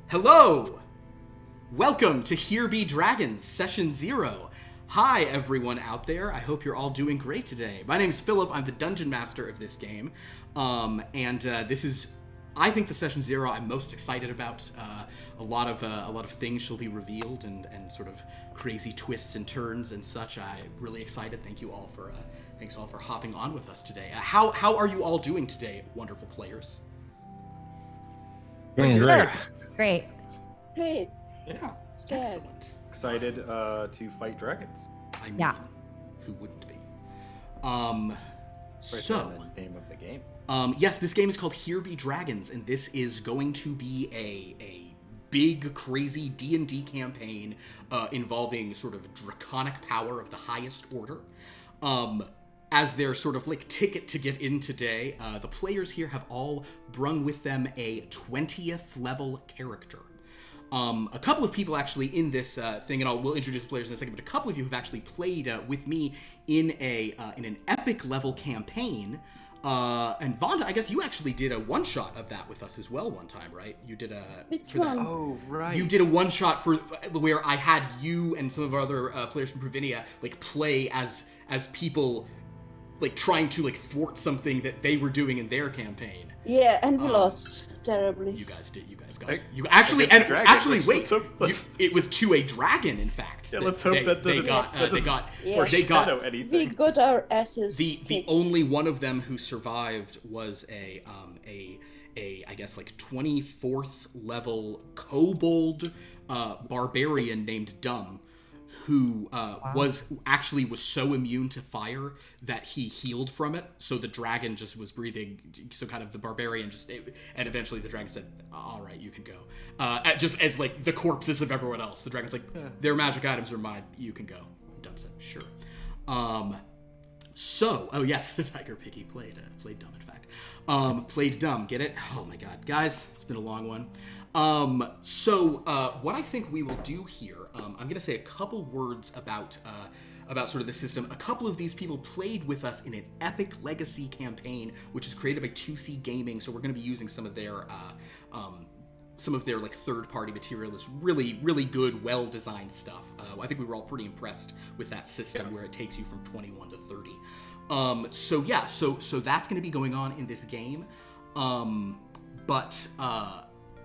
Hello! Welcome to Here Be Dragons, Session 0. Hi, everyone out there. I hope you're all doing great today. My name's Philip. I'm the Dungeon Master of this game. This is, I think, the Session 0 I'm most excited about. A lot of things shall be revealed and sort of crazy twists and turns and such. I'm really excited. Thanks all for hopping on with us today. How are you all doing today, wonderful players? Doing great. Great. Yeah. Scared. Excellent. Excited to fight dragons. I mean, Yeah. who wouldn't be? Right So, in the name of the game. yes, this game is called Here Be Dragons, and this is going to be a big, crazy D&D campaign involving sort of draconic power of the highest order. As their sort of like ticket to get in today, the players here have all brung with them a 20th level character. A couple of people actually in this thing, and we'll introduce players in a second, but a couple of you have actually played with me in an epic level campaign. And Vanda, I guess you actually did a one-shot of that with us as well one time, right? You did Which one? Oh, right. You did a one-shot for where I had you and some of our other players from Provinia like play as people like trying to like thwart something that they were doing in their campaign. Yeah, and we lost terribly. You guys got you actually wait. It was to a dragon, in fact. Yeah, let's hope that doesn't foreshadow anything. We got our asses. The only one of them who survived was a I guess like 24th level kobold barbarian named Dumb, who was so immune to fire that he healed from it. So the dragon just was breathing. So kind of the barbarian and eventually the dragon said, "All right, you can go." Just as like the corpses of everyone else, the dragon's like, "Their magic items are mine. You can go." And Dumb said, "Sure." Oh yes, the Tiger Piggy played Dumb. In fact, played Dumb. Get it? Oh my God, guys, it's been a long one. What I think we will do here, I'm going to say a couple words about about sort of the system. A couple of these people played with us in an epic legacy campaign, which is created by 2C Gaming. So we're going to be using some of their like third-party material. It's really, really good, well-designed stuff. I think we were all pretty impressed with that system where it takes you from 21 to 30. So that's going to be going on in this game. But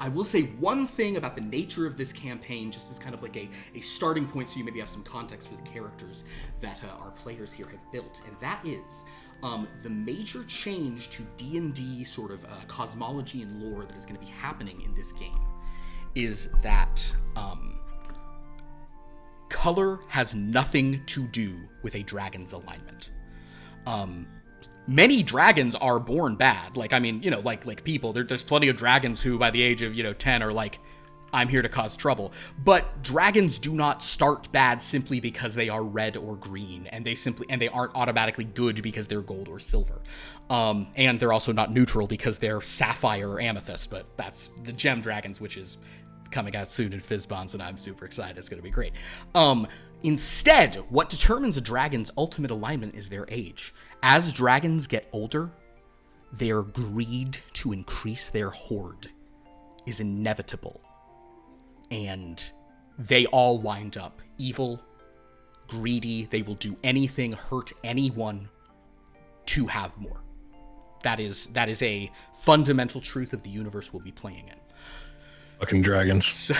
I will say one thing about the nature of this campaign, just as kind of like a starting point, so you maybe have some context for the characters that our players here have built, and that is the major change to D&D sort of cosmology and lore that is going to be happening in this game is that color has nothing to do with a dragon's alignment. Many dragons are born bad. Like, I mean, like people, there's plenty of dragons who by the age of, 10 are like, I'm here to cause trouble. But dragons do not start bad simply because they are red or green, and they aren't automatically good because they're gold or silver. And they're also not neutral because they're sapphire or amethyst, but that's the gem dragons, which is coming out soon in Fizzbonds, and I'm super excited. It's going to be great. Instead, what determines a dragon's ultimate alignment is their age. As dragons get older, their greed to increase their horde is inevitable. And they all wind up evil, greedy. They will do anything, hurt anyone to have more. That is a fundamental truth of the universe we'll be playing in. Fucking dragons.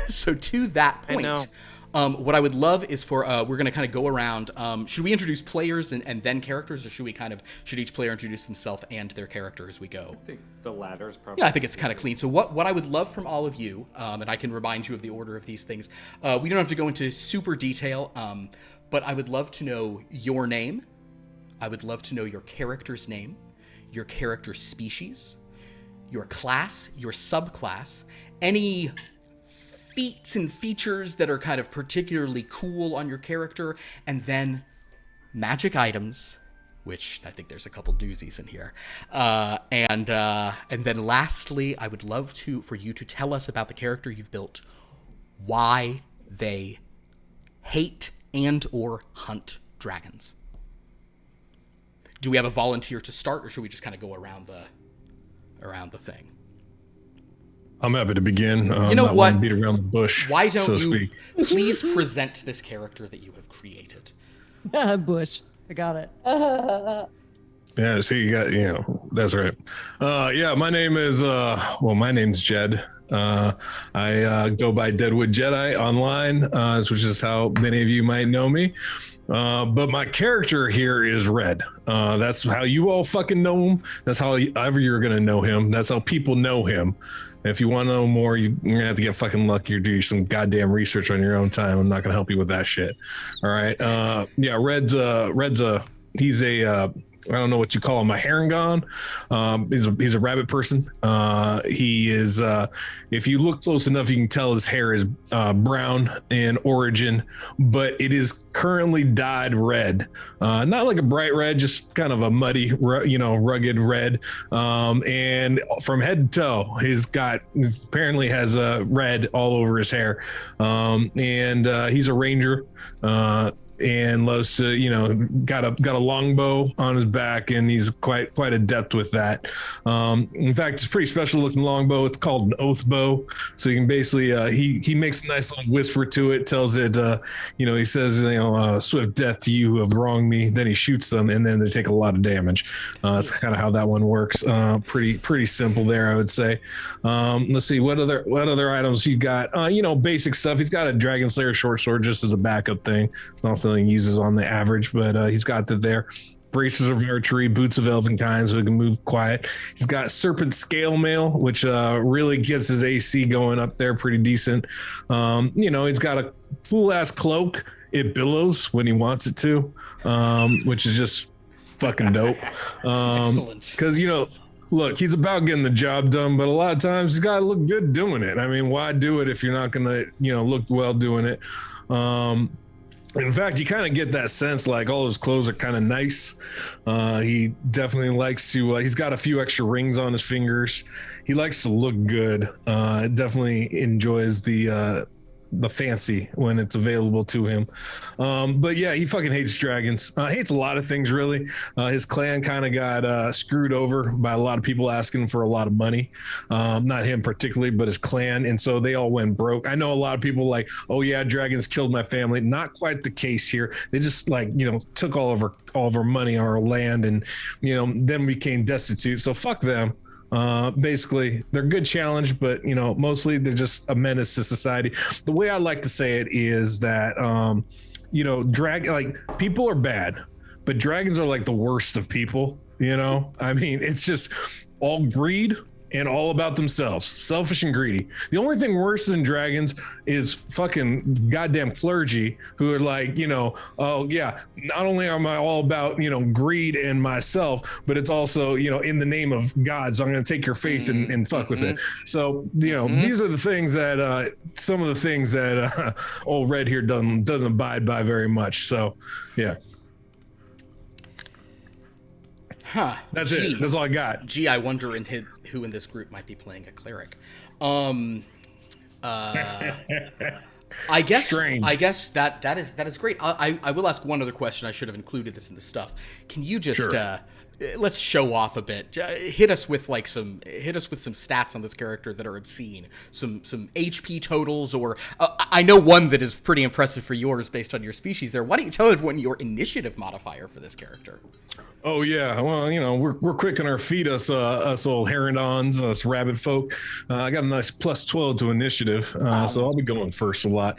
So to that point, what I would love is for we're going to kind of go around. Should we introduce players and then characters, or should each player introduce themselves and their character as we go? I think the latter is probably. Yeah, I think it's kind of clean. So what I would love from all of you, and I can remind you of the order of these things. We don't have to go into super detail, but I would love to know your name. I would love to know your character's name, your character's species, your class, your subclass, any feats and features that are kind of particularly cool on your character, and then magic items, which I think there's a couple doozies in here. And then lastly, I would love for you to tell us about the character you've built, why they hate and or hunt dragons. Do we have a volunteer to start, or should we just kind of go around the thing? I'm happy to begin. You know what? Beat around the bush. Why don't so you speak. Please present this character that you have created? Bush. I got it. Yeah, see, you got, that's right. Yeah, my name is, my name's Jed. I go by Deadwood Jedi online, which is how many of you might know me. But my character here is Red. That's how you all fucking know him. That's how ever you're going to know him. That's how people know him. If you want to know more, you're going to have to get fucking lucky or do some goddamn research on your own time. I'm not going to help you with that shit. All right. Yeah, Red's he's a, I don't know what you call him, a Harangon. He's a rabbit person. He is, if you look close enough, you can tell his hair is brown in origin, but it is currently dyed red. Not like a bright red, just kind of a muddy, rugged red. And from head to toe, apparently has red all over his hair. And he's a ranger. And loves to, got a longbow on his back, and he's quite adept with that. In fact, it's a pretty special looking longbow. It's called an oath bow. So you can basically, he makes a nice little whisper to it, tells it, he says, swift death to you who have wronged me. Then he shoots them, and then they take a lot of damage. That's kind of how that one works. Pretty simple there, I would say. Let's see, what other items he's got? Basic stuff. He's got a Dragon Slayer short sword just as a backup thing. It's not something he uses on the average, but he's got that there. Braces of archery, boots of elven kind, so he can move quiet. He's got serpent scale mail, which really gets his AC going up there pretty decent. He's got a cool ass cloak. It billows when he wants it to, which is just fucking dope. Excellent. Because look, he's about getting the job done, but a lot of times he's got to look good doing it. I mean, why do it if you're not gonna look well doing it? In fact, you kind of get that sense, like all his clothes are kind of nice. He definitely likes to, he's got a few extra rings on his fingers. He likes to look good. Definitely enjoys the the fancy when it's available to him. But yeah, he fucking hates dragons. Hates a lot of things, really. His clan kind of got screwed over by a lot of people asking for a lot of money. Not him particularly, but his clan. And so they all went broke. I know a lot of people like, oh yeah, dragons killed my family. Not quite the case here. They just like, took all of our money, our land, and then became destitute. So fuck them. Basically they're a good challenge, but mostly they're just a menace to society. The way I like to say it is that people are bad, but dragons are like the worst of people. I mean, it's just all greed and all about themselves, selfish and greedy. The only thing worse than dragons is fucking goddamn clergy who are like, oh yeah, not only am I all about, greed and myself, but it's also, in the name of God. So I'm going to take your faith and fuck with it. So, these are the things that, some of the things that old Red here doesn't abide by very much. So, yeah. Huh. That's it. That's all I got. Gee, I wonder who in this group might be playing a cleric. I guess Strange. I guess that is great. I will ask one other question. I should have included this in the stuff. Can you just Sure. Let's show off a bit. Hit us with some stats on this character that are obscene. Some HP totals, or I know one that is pretty impressive for yours based on your species there. Why don't you tell everyone your initiative modifier for this character? Oh yeah, well, we're quick on our feet, us old Herondons, us rabbit folk. I got a nice +12 to initiative, so I'll be going first a lot.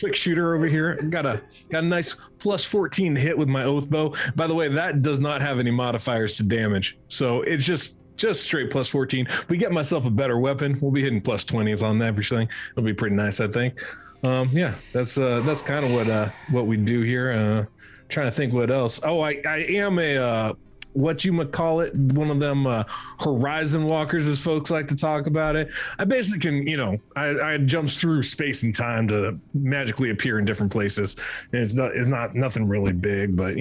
Quick shooter over here. Got a nice +14 to hit with my oath bow. By the way, that does not have any modifiers to damage, so it's just straight +14. We get myself a better weapon. We'll be hitting +20s on everything. It'll be pretty nice, I think. Yeah, that's kind of what we do here. Trying to think what else. Oh, I am a what you might call it, one of them horizon walkers, as folks like to talk about it. I basically can, I jumps through space and time to magically appear in different places. And it's not nothing really big, but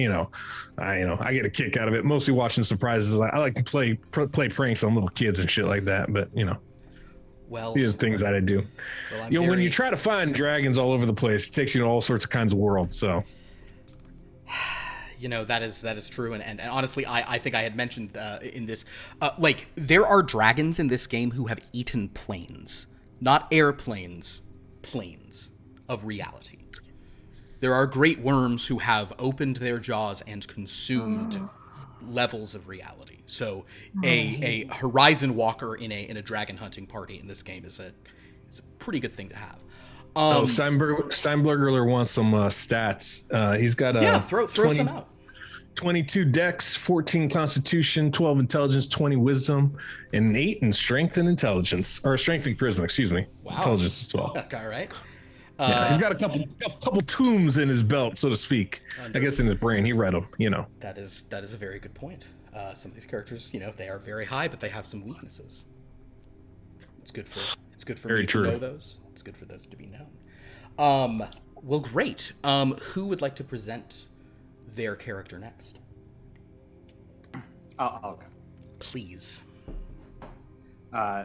I get a kick out of it. Mostly watching surprises. I like to play pranks on little kids and shit like that. But well, these are things that I do. Well, when you try to find dragons all over the place, it takes you to all sorts of kinds of worlds. So. That is true, and honestly, I think I had mentioned in this, there are dragons in this game who have eaten planes, not airplanes, planes of reality. There are great worms who have opened their jaws and consumed levels of reality. So a horizon walker in a dragon hunting party in this game is a pretty good thing to have. Steinberger wants some stats. He's got throw 20, some out. 22 dex, 14 constitution, 12 intelligence, 20 wisdom, and an 8 in strength and intelligence, or strength and charisma, excuse me. Wow. Intelligence as 12. All right. Yeah, he's got a couple tombs in his belt, so to speak. I guess in his brain, he read them. That is a very good point. Some of these characters, they are very high, but they have some weaknesses. It's good for Very me true. to know those. It's good for those to be known. Well, great. Who would like to present their character next? I'll go. Please.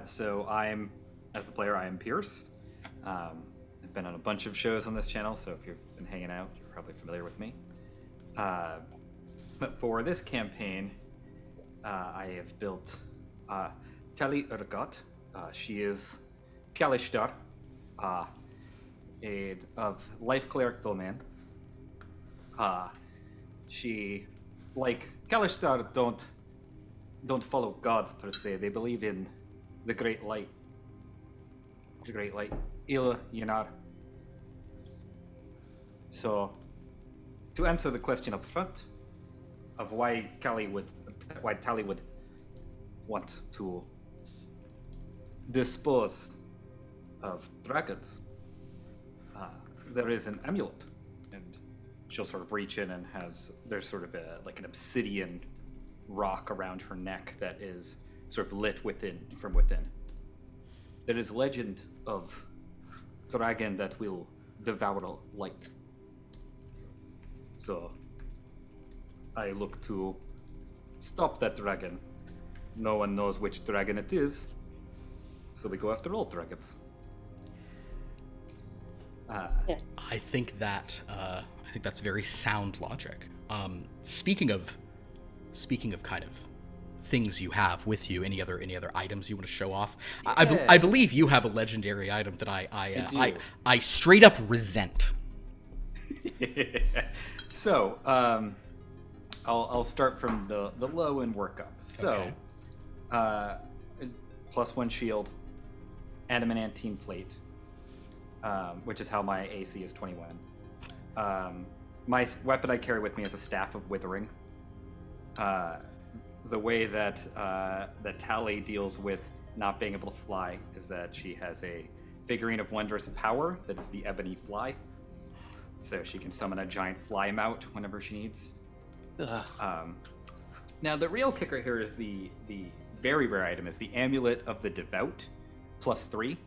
So as the player, I am Pierce. I've been on a bunch of shows on this channel, so if you've been hanging out, you're probably familiar with me. But for this campaign, I have built Tali Urgot. She is Kalishtar, of Life Cleric Domain. She, like Kalishtar, don't follow gods per se. They believe in the Great Light. The Great Light, Ila Yanar. So, to answer the question up front of why Tali would want to dispose of dragons, there is an amulet, and she'll sort of reach in and there's sort of like an obsidian rock around her neck that is sort of lit from within. There is legend of dragon that will devour light. So I look to stop that dragon. No one knows which dragon it is, so we go after all dragons. I think that's very sound logic. Speaking of kind of things you have with you, any other items you want to show off? I believe you have a legendary item that I straight up resent. So, I'll start from the low and work up. So, +1 shield, adamantine plate, which is how my AC is 21. My weapon I carry with me is a staff of withering. The way that Tally deals with not being able to fly is that she has a figurine of wondrous power that is the ebony fly. So she can summon a giant fly mount whenever she needs. Now the real kicker here is the very rare item is the Amulet of the Devout, +3,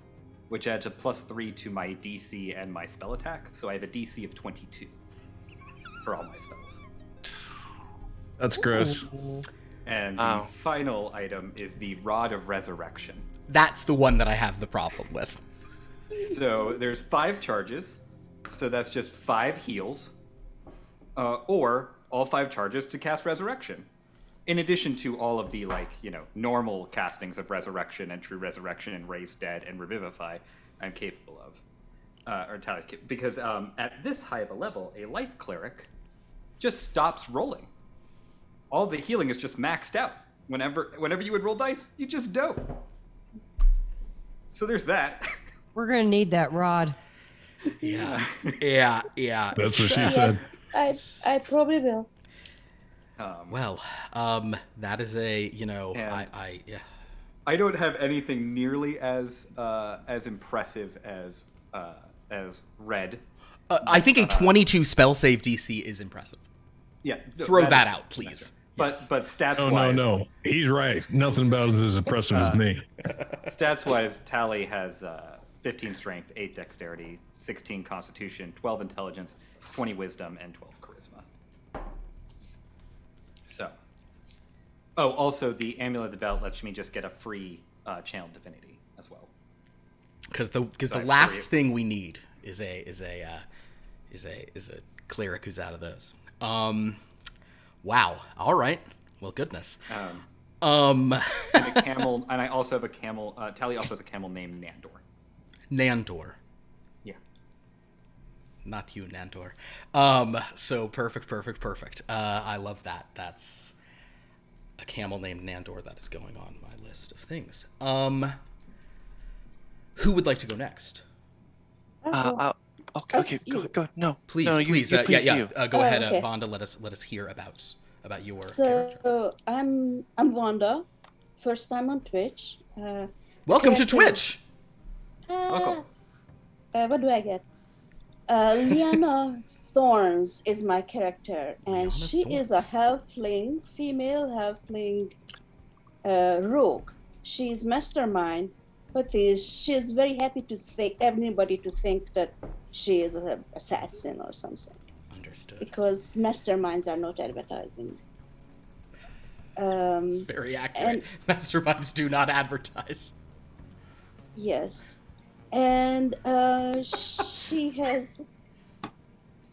which adds a +3 to my DC and my spell attack. So I have a DC of 22 for all my spells. That's gross. And the final item is the Rod of Resurrection. That's the one that I have the problem with. So there's 5 charges. So that's just 5 heals. Or all 5 charges to cast Resurrection. In addition to all of the, normal castings of Resurrection and True Resurrection and Raise Dead and Revivify I'm capable of. Or Tally's capable. Because at this high of a level, a Life Cleric just stops rolling. All the healing is just maxed out. Whenever you would roll dice, you just don't. So there's that. We're going to need that rod. Yeah. That's what she said. Yes, I probably will. That is a, I don't have anything nearly as impressive as Red. I think a 22 spell save DC is impressive. Yeah. Throw that out, please. But stats-wise... No. He's right. Nothing about it is as impressive as me. Stats-wise, Tally has 15 strength, 8 dexterity, 16 constitution, 12 intelligence, 20 wisdom, and 12 charisma. So... Oh, also, the Amulet of the Devout lets me just get a free Channel Divinity as well. Because the last thing we need is a cleric who's out of those. Wow. All right. Well, goodness. And a camel, and I also have a camel. Tally also has a camel named Nandor. Nandor. Yeah. Not you, Nandor. So perfect. I love that. That's a camel named Nandor that is going on my list of things. Who would like to go next? Okay, go. No, please. No, please. You. Go ahead, okay. Vanda. Let us hear about your character. So I'm Vanda. First time on Twitch. Welcome to Twitch. Welcome. What do I get? Liana Thorns is my character, and Liana she Thorns. is a halfling, female halfling rogue. She's mastermind, but she's very happy to think everybody to think that she is an assassin or something. Understood. Because masterminds are not advertising. It's very accurate. Masterminds do not advertise. Yes. And she has...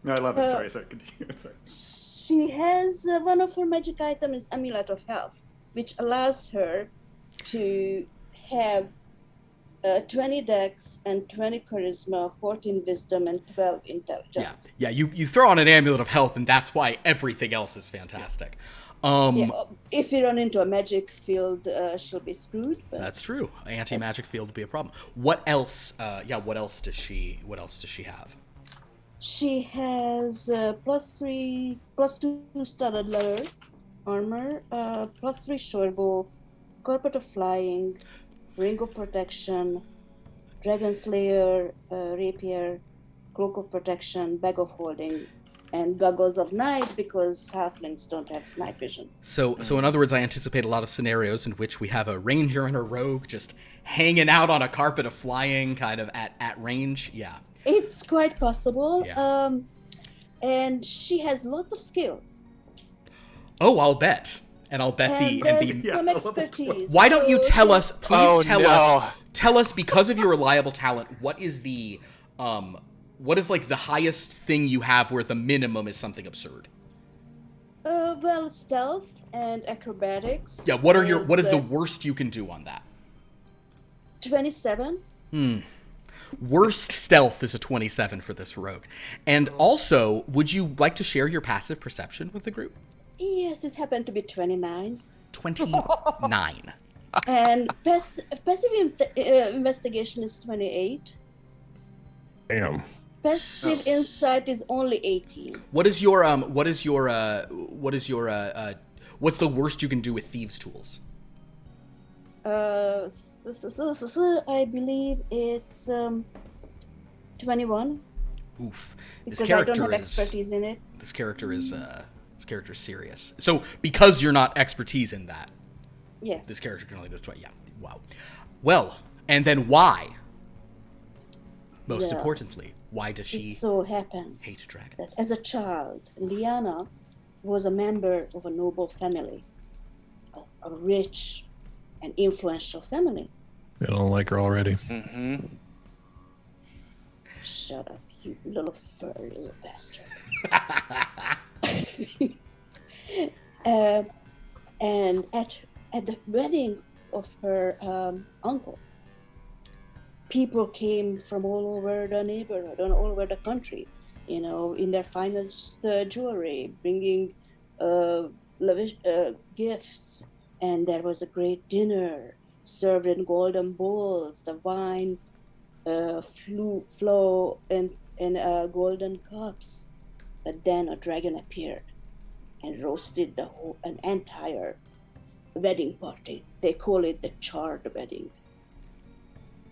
No, I love it. Sorry. Continue. Sorry. She has one of her magic items is Amulet of Health, which allows her to have 20 dex and 20 charisma, 14 wisdom, and 12 intelligence. Yeah. You throw on an Amulet of Health, and that's why everything else is fantastic. If you run into a magic field, she'll be screwed. But that's true. Anti-magic field would be a problem. What else? What else does she have? She has +2 studded leather armor, +3 shortbow, carpet of flying, ring of protection, dragon slayer, rapier, cloak of protection, bag of holding, and goggles of night because halflings don't have night vision. So in other words, I anticipate a lot of scenarios in which we have a ranger and a rogue just hanging out on a carpet of flying, kind of at range. Yeah. It's quite possible. Yeah. And she has lots of skills. Oh, I'll bet. And I'll bet There's some expertise. Why don't you So tell she- us, please Oh, no. tell us, because of your reliable talent, what is the What is like the highest thing you have where the minimum is something absurd? Well, stealth and acrobatics. Yeah, what is the worst you can do on that? 27. Worst stealth is a 27 for this rogue. And also, would you like to share your passive perception with the group? Yes, it happened to be 29. 29. And passive investigation is 28. Damn. Passive insight is only 18. What's the worst you can do with thieves' tools? I believe it's 21. Oof. Because I don't have expertise in it. This character is serious. So because you're not expertise in that, Yes. this character can only do 20. Yeah. Wow. Well, and then why? Most importantly, why does she It so happens hate dragons? that as a child, Liana was a member of a noble family, a rich and influential family. They don't like her already. Mm-hmm. Shut up, you little furry little bastard. And at the wedding of her uncle, people came from all over the neighborhood and all over the country, in their finest jewelry, bringing lavish gifts. And there was a great dinner served in golden bowls. The wine flow in golden cups. But then a dragon appeared and roasted an entire wedding party. They call it the charred wedding.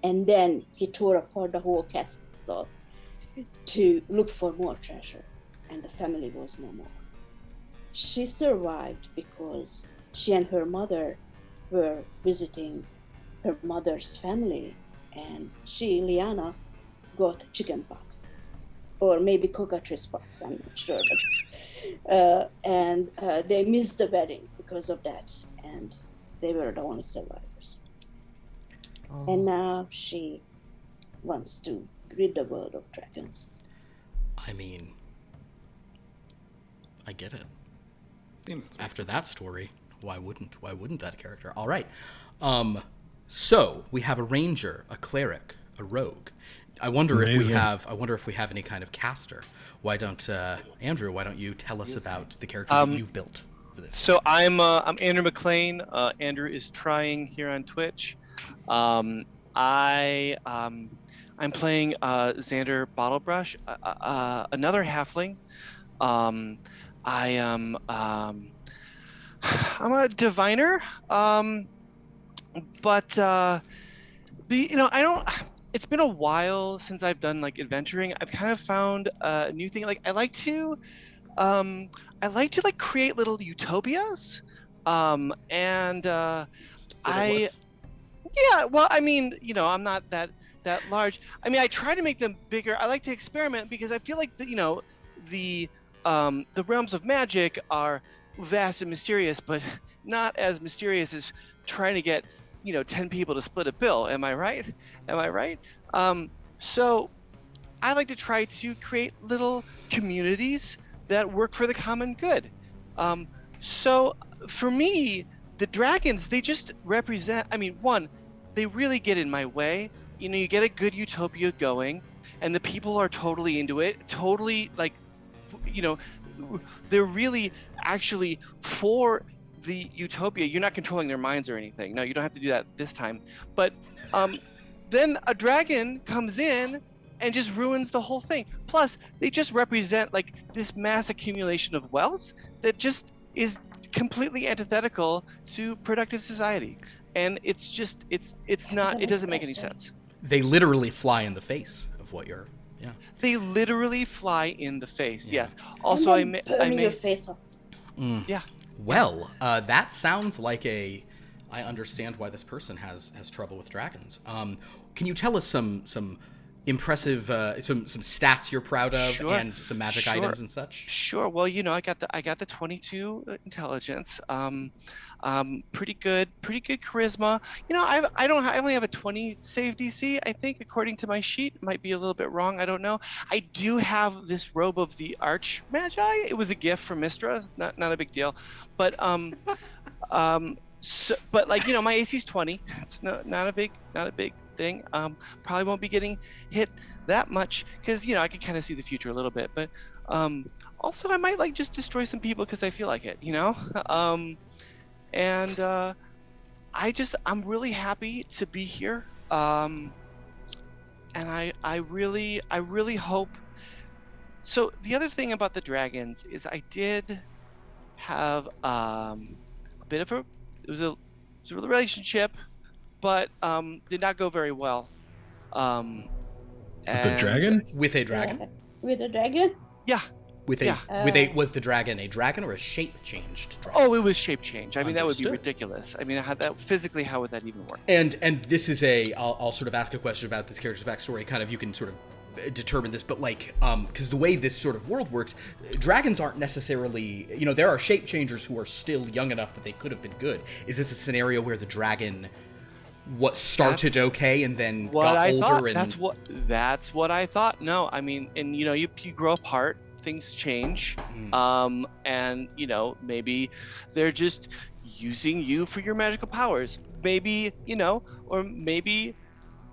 And then he tore apart the whole castle to look for more treasure, and the family was no more. She survived because she and her mother were visiting her mother's family, and she, Liana, got chickenpox, or maybe cockatrice pox, I'm not sure, but they missed the wedding because of that, and they were the only survivors. And now she wants to rid the world of dragons. I mean, I get it. Seems After that story, why wouldn't that character? All right. So we have a ranger, a cleric, a rogue. I wonder if we have any kind of caster. Why don't Andrew? Why don't you tell us about the character that you've built for this? So I'm Andrew McLean. Andrew is trying here on Twitch. I'm playing Xander Bottlebrush, another halfling. I'm a diviner, but I don't. It's been a while since I've done like adventuring. I've kind of found a new thing. Like I like to like create little utopias, Yeah, well, I mean, I'm not that large. I mean, I try to make them bigger. I like to experiment because I feel like the realms of magic are vast and mysterious, but not as mysterious as trying to get 10 people to split a bill. Am I right? So I like to try to create little communities that work for the common good. So for me, the dragons, they just represent, one, they really get in my way. You get a good utopia going and the people are totally into it, totally they're really actually for the utopia. You're not controlling their minds or anything. No, you don't have to do that this time. But then a dragon comes in and just ruins the whole thing. Plus, they just represent like this mass accumulation of wealth that just is completely antithetical to productive society. And it's just, it doesn't make any sense. They literally fly in the face of what you're, yeah. They literally fly in the face, yes. Also, I made your face off. Yeah. Well, that sounds like I understand why this person has trouble with dragons. Can you tell us some impressive some stats you're proud of Sure, and some magic sure. items and such? Sure. Well, I got the 22 intelligence. Pretty good charisma. I only have a 20 save DC. I think according to my sheet, it might be a little bit wrong. I don't know. I do have this robe of the Arch Magi. It was a gift from Mistra. It's not a big deal, but but my AC is 20. It's not a big thing. Probably won't be getting hit that much because I can kind of see the future a little bit, but also I might just destroy some people because I feel like it, and I'm really happy to be here, and I really hope. So the other thing about the dragons is I did have a bit of it was a relationship, but did not go very well. With the dragon? With a dragon? With a dragon? Yeah. Was the dragon a dragon or a shape-changed dragon? Oh, it was shape change. I mean, that would be Understood. ridiculous. I mean, physically, how would that even work? And this is I'll sort of ask a question about this character's backstory. Kind of, you can sort of determine this, but because the way this sort of world works, dragons aren't necessarily, there are shape changers who are still young enough that they could have been good. Is this a scenario where the dragon started okay and then got older? That's what I thought. No, I mean, and you grow apart, things change, and maybe they're just using you for your magical powers. Maybe or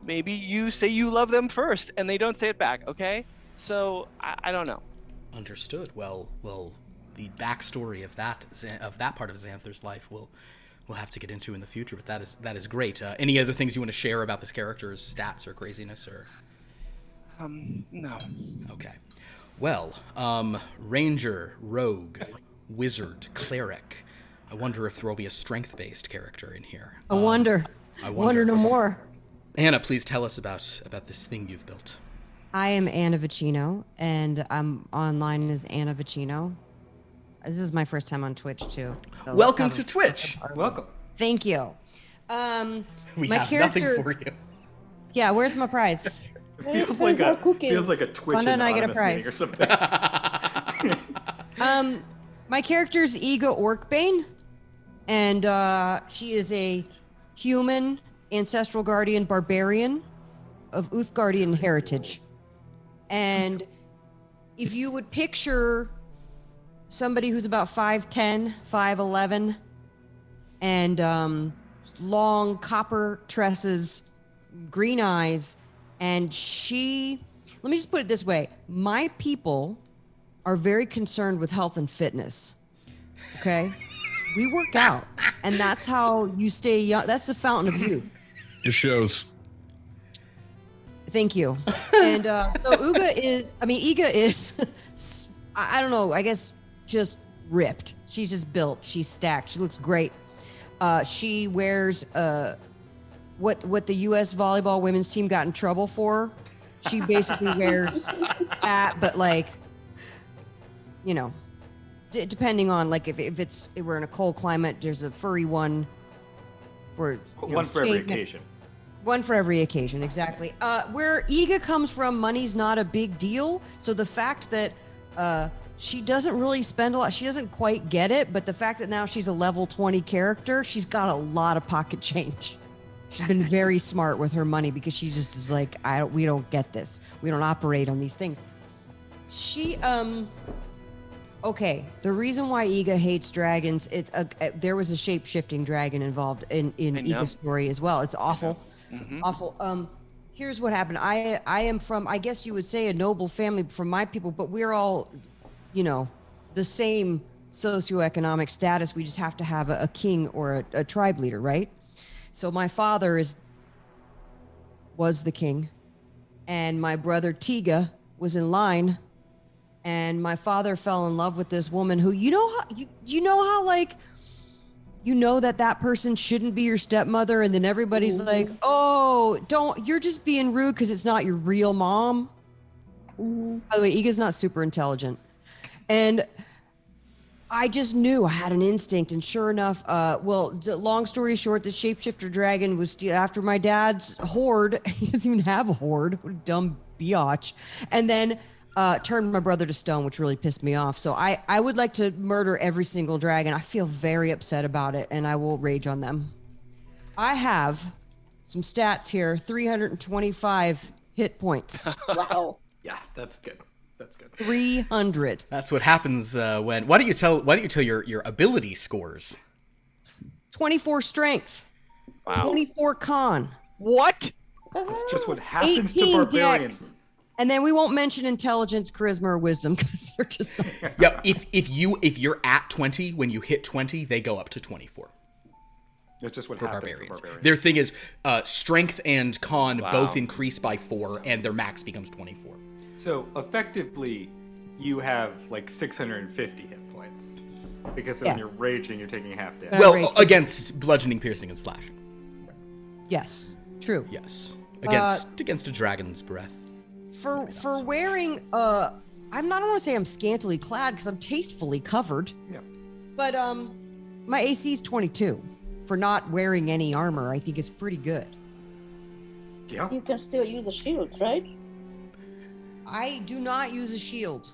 maybe you say you love them first and they don't say it back. Okay, so I don't know. Understood. Well, the backstory of that part of Xanther's life we'll have to get into in the future, but that is great. Any other things you want to share about this character's stats or craziness or? No. Okay. Well, ranger, rogue, wizard, cleric. I wonder if there will be a strength-based character in here. I wonder no more. Anna, please tell us about this thing you've built. I am Anna Vicino, and I'm online as Anna Vicino. This is my first time on Twitch too. So Welcome to Twitch. Welcome. Thank you. We my have character, nothing for you. Yeah, where's my prize? Feels Where's our cookies? a Twitch Why don't I get a anonymous meeting or prize? something. My character's Ega Orkbane, and she is a human ancestral guardian barbarian of Uthgardian heritage. And if you would picture somebody who's about 5'10", 5'11", and long copper tresses, green eyes, and let me just put it this way. My people are very concerned with health and fitness. Okay? We work out, and that's how you stay young. That's the fountain of youth. It shows. Thank you. And so Ega is, I don't know, I guess just ripped. She's just built. She's stacked. She looks great. She wears what the U.S. volleyball women's team got in trouble for. She basically wears that, but depending on if we're in a cold climate, there's a furry one for One for every occasion. One for every occasion, exactly. Where Ega comes from, money's not a big deal. So the fact that she doesn't really spend a lot, she doesn't quite get it, but the fact that now she's a level 20 character, she's got a lot of pocket change. She's been very smart with her money because she just is like, we don't get this. We don't operate on these things. She, okay, the reason why Ega hates dragons, there was a shape-shifting dragon involved in Ega's story as well. It's awful. Mm-hmm. Awful. Here's what happened. I am from, I guess you would say, a noble family from my people, but we're all, the same socioeconomic status. We just have to have a king or a tribe leader, right? So my father was the king, and my brother Tiga was in line, and my father fell in love with this woman who, that person shouldn't be your stepmother, and then everybody's like, oh, you're just being rude because it's not your real mom. By the way, Iga's not super intelligent. And I just knew, I had an instinct, and sure enough, long story short, the shapeshifter dragon was after my dad's hoard. He doesn't even have a hoard. What a dumb biatch. And then turned my brother to stone, which really pissed me off. So I would like to murder every single dragon. I feel very upset about it, and I will rage on them. I have some stats here, 325 hit points. Wow. Yeah, that's good. That's good. 300. That's what happens when. Why don't you tell your ability scores? 24 strength. Wow. 24 con. What? That's just what happens to 18 barbarians. dex. And then we won't mention intelligence, charisma, or wisdom because they're just. Yeah, if you're at 20, when you hit 20, they go up to 24. That's just what For happens barbarians. to barbarians. Their thing is strength and con Wow. both increase by 4, and their max becomes 24. So effectively, you have like 650 hit points because when Yeah. you're raging, you're taking half damage. Well, Well, against bludgeoning, piercing, and slashing. Yes, true. Yes, against a dragon's breath. For wearing, I'm not want to say I'm scantily clad because I'm tastefully covered. Yeah. But my AC is 22 for not wearing any armor. I think is pretty good. Yeah. You can still use a shield, right? I do not use a shield.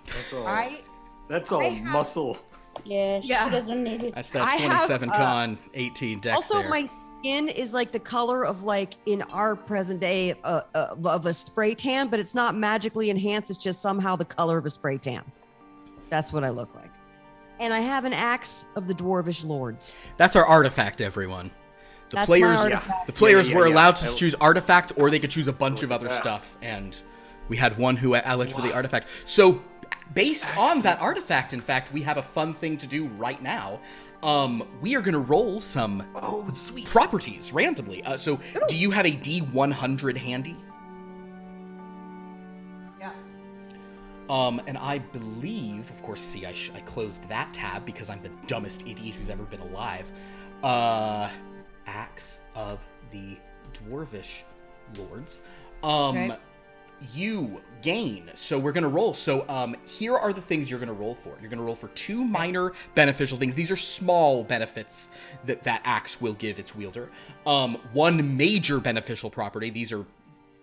That's all. I That's all have- muscle. Yeah, Yeah. she doesn't need it. That's that I have, 27 con, 18 dex also there. my skin is like the color of like in our present day of a spray tan, but it's not magically enhanced. It's just somehow the color of a spray tan. That's what I look like. And I have an axe of the dwarvish lords. That's our artifact, everyone. The That's my players, artifact. the players Yeah, were yeah. allowed to choose artifact, or they could choose a bunch of other Yeah. stuff, and we had one who elected for the artifact. So, based on that artifact, in fact, we have a fun thing to do right now. We are going to roll some properties randomly. So, do you have a D100 handy? Yeah. And I believe, of course, see, I closed that tab because I'm the dumbest idiot who's ever been alive. Axe of the Dwarvish Lords. Okay. You gain, so we're going to roll. So here are the things you're going to roll for. You're going to roll for 2 minor beneficial things. These are small benefits that axe will give its wielder. 1 major beneficial property. These are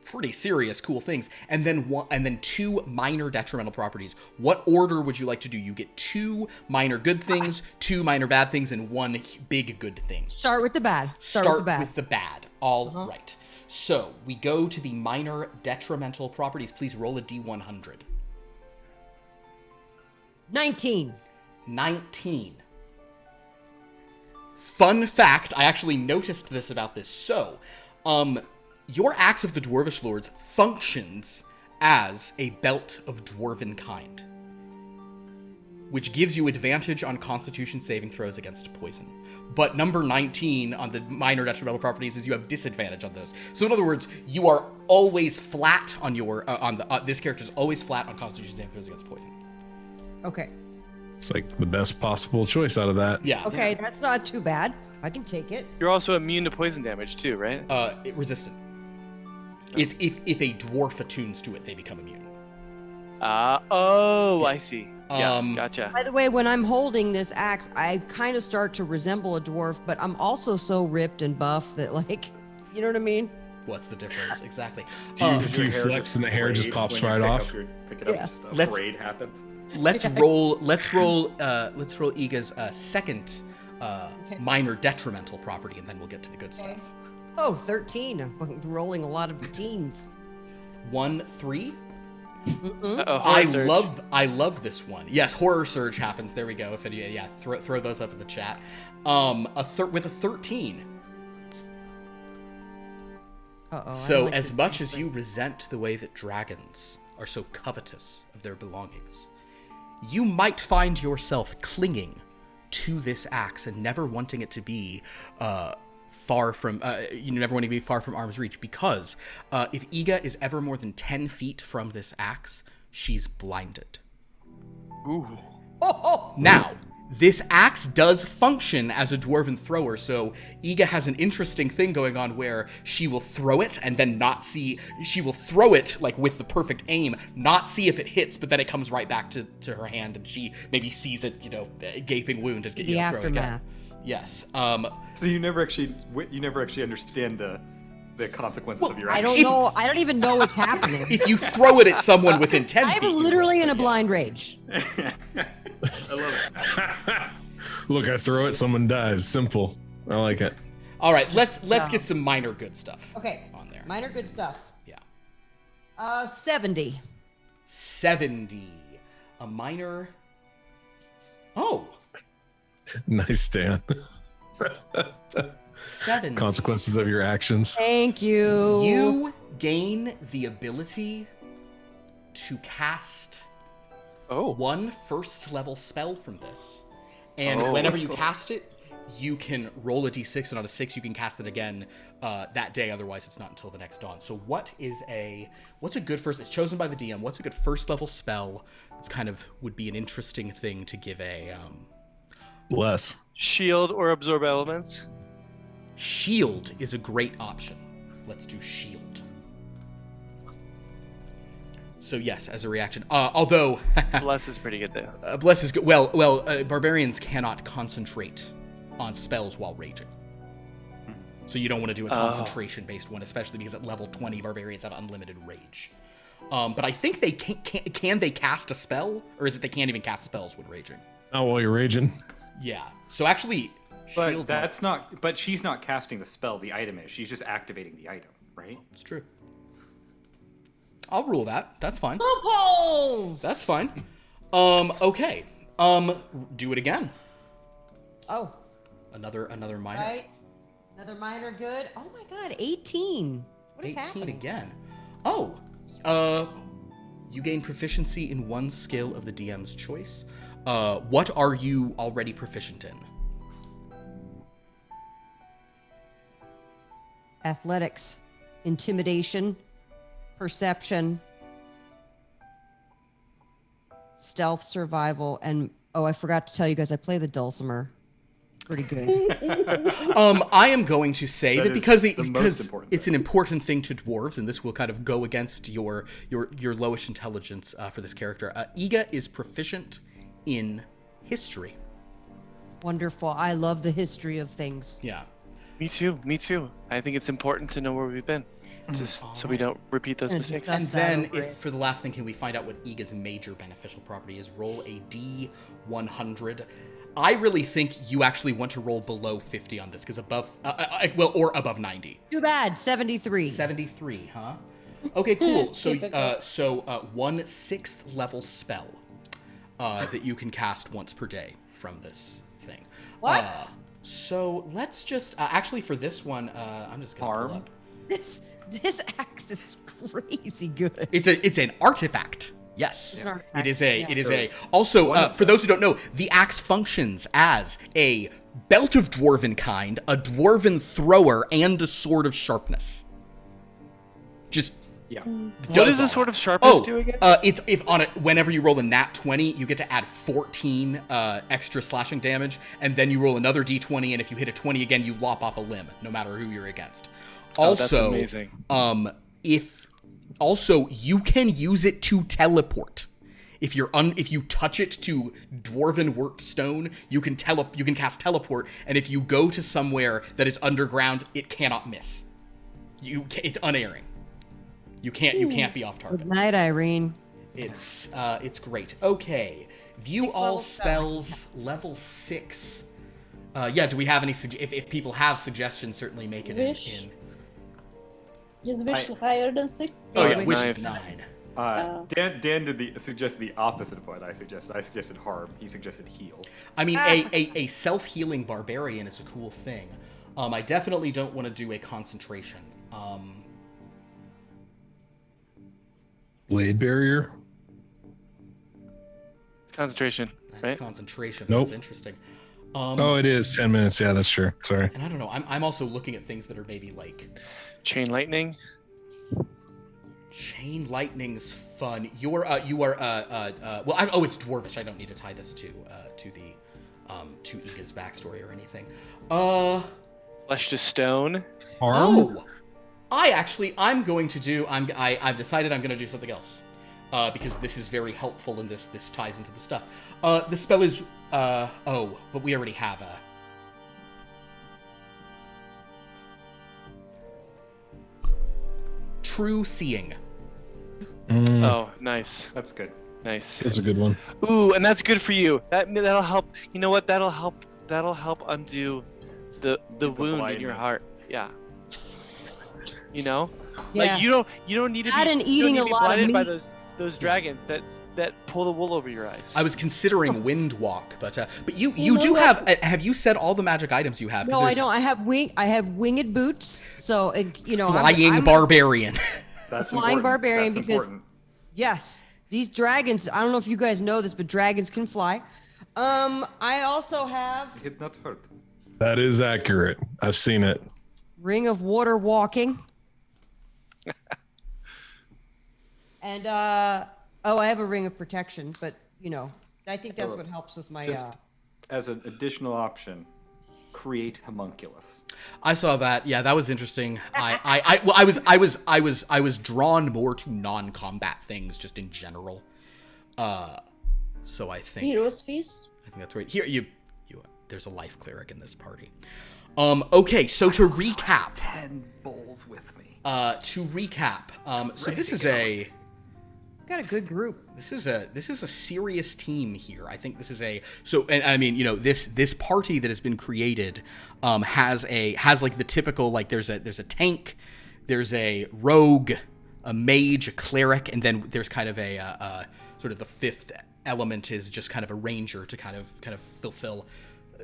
pretty serious, cool things. And then 2 minor detrimental properties. What order would you like to do? You get 2 minor good things, 2 minor bad things, and 1 big good thing. Start with the bad. Start with the bad. All right. So we go to the minor detrimental properties. Please roll a D100. 19. 19. Fun fact, I actually noticed this about this. So, your Axe of the Dwarvish Lords functions as a belt of dwarven kind, which gives you advantage on Constitution saving throws against poison. But number 19 on the minor detrimental properties is you have disadvantage on those. So in other words, you are always flat on your this character is always flat on Constitution saving throws against poison. Okay. It's like the best possible choice out of that. Yeah. Okay, that's not too bad. I can take it. You're also immune to poison damage too, right? Resistant. It's if a dwarf attunes to it, they become immune. I see. Yeah, Um, gotcha. By the way, when I'm holding this axe, I kind of start to resemble a dwarf, but I'm also so ripped and buff that, like, you know what I mean? What's the difference exactly? Do you Your hair flex and the hair just braid pops when you right pick off? up pick it up, Yeah. just a Let's- braid happens. Let's roll Iga's second minor detrimental property, and then we'll get to the good stuff. Oh, 13. I'm rolling a lot of teens. 1, 3. Uh-oh, I horror surge. love this one. Yes, horror surge happens. There we go. If any, yeah, throw those up in the chat. With a 13. Uh-oh. So as much as you resent the way that dragons are so covetous of their belongings, you might find yourself clinging to this axe and never wanting it to be far from never wanting to be far from arm's reach, because if Iga is ever more than 10 feet from this axe, she's blinded. Ooh. Now, this axe does function as a dwarven thrower, so Iga has an interesting thing going on where she will throw it and then not see. She will throw it like with the perfect aim, not see if it hits, but then it comes right back to her hand, and she maybe sees it, a gaping wound, and The throw it again. aftermath. Yes. So you never actually understand the consequences of your I actions. don't know. I don't even know what's happening. If you throw it at someone within 10 feet, I'm you literally roll, in a but blind rage. I love it. Look, I throw it, someone dies. Simple. I like it. All right, let's get some minor good stuff. Okay. On there. Minor good stuff. Yeah. 70. 70. A minor. Oh. Nice, Dan. 70. Consequences of your actions. Thank you. You gain the ability to cast one first level spell from this. And whenever you cast it, you can roll a d6, and on a 6 you can cast it again that day, otherwise it's not until the next dawn. So what's a good first, it's chosen by the DM, what's a good first level spell? It's kind of would be an interesting thing to give a Bless. Shield or absorb elements. shield is a great option. Let's do shield. So yes, as a reaction. Although Bless is pretty good though. bless is good. Well, barbarians cannot concentrate on spells while raging. So you don't want to do a concentration-based one, especially because at level 20, barbarians have unlimited rage. But I think they can they cast a spell, or is it they can't even cast spells when raging? Not while you're raging. Yeah. So actually, But shield. that's not. But she's not casting the spell. The item is. She's just activating the item, right? It's true. I'll rule that. That's fine. Loopholes! That's fine. Okay. Do it again. Oh, Another minor. right. Another minor good. Oh my god, 18. What is 18 happening? again. Oh. You gain proficiency in one skill of the DM's choice. What are you already proficient in? Athletics, intimidation, perception, stealth, survival, and I forgot to tell you guys, I play the dulcimer. Pretty good. I am going to say That that, is because the most because important it's thing. an important thing to dwarves, and this will kind of go against your lowish intelligence for this character. Iga is proficient in history. Wonderful. I love the history of things. Yeah. Me too. Me too. I think it's important to know where we've been, just so we don't repeat those And mistakes. discuss- And that then, over if for the last thing, can we find out what Iga's major beneficial property is? Roll a D100. I really think you actually want to roll below 50 on this, because above, or above 90. Too bad. 73. 73, huh? Okay, cool. So, Typical. 1 6th level spell that you can cast once per day from this thing. What? So let's just actually for this one, I'm just gonna pull Harm? up. This axe is crazy good. It's an artifact. Yes, It's an it is a. artifact, It is yeah. a. Also, One of for those who don't know, the axe functions as a belt of dwarven kind, a dwarven thrower, and a sword of sharpness. Just Yeah. What does does the all sword that. of sharpness Oh, do again? it's if on it whenever you roll a nat 20, you get to add 14 extra slashing damage, and then you roll another d20, and if you hit a 20 again, you lop off a limb, no matter who you're against. Oh, that's Also, amazing. Also you can use it to teleport. If you touch it to dwarven worked stone, you can cast teleport, and if you go to somewhere that is underground, it cannot miss. It's unerring. You can't be off target. Good night, Irene. It's great. Okay. View Sixth all level spell. spells, level 6. Yeah, do we have any if people have suggestions, certainly make it Wish. in. Is wish higher than 6? Oh yeah, it's which 9. is 9. Dan did suggested the opposite of what I suggested. I suggested harm. He suggested heal. I mean, a self-healing barbarian is a cool thing. I definitely don't want to do a concentration. Blade barrier. Concentration, That's right? concentration. Nope. That's interesting. Oh, it is 10 minutes. Yeah, that's true. Sorry. And I don't know. I'm also looking at things that are maybe like Chain lightning. chain lightning's fun. You are it's dwarvish. I don't need to tie this to Iga's backstory or anything. Flesh to stone. Harm? I've decided I'm going to do something else. Because this is very helpful and this ties into the stuff. The spell is but we already have a true seeing. Oh, nice, That's good. nice. That's a good one. Ooh, and that's good for you. That'll help. You know what? That'll help undo the wound in your blindness. heart. Yeah. You know, Yeah. like you don't need to That be, and you don't eating need a to be lot of blinded by meat. those dragons that pull the wool over your eyes. I was considering wind walk, but you know do what? have you said all the magic items you have? 'Cause No, I there's don't. I have winged boots. So Flying I'm barbarian. That's Flying important. barbarian That's because- important. Yes, these dragons. I don't know if you guys know this, but dragons can fly. I also have It not hurt. That is accurate. I've seen it. ring of water walking. And I have a ring of protection, but I think that's what helps with my Just as an additional option, create homunculus. I saw that. Yeah, that was interesting. I was drawn more to non-combat things just in general. So I think Heroes Feast. that's right. Here you there's a life cleric in this party. Okay, so to recap. 10 bowls with me. To recap. So this is got a good group. This is a serious team here. I think this is and I mean, this party that has been created has like the typical, like there's a tank, there's a rogue, a mage, a cleric, and then there's kind of a sort of the fifth element is just kind of a ranger to kind of fulfill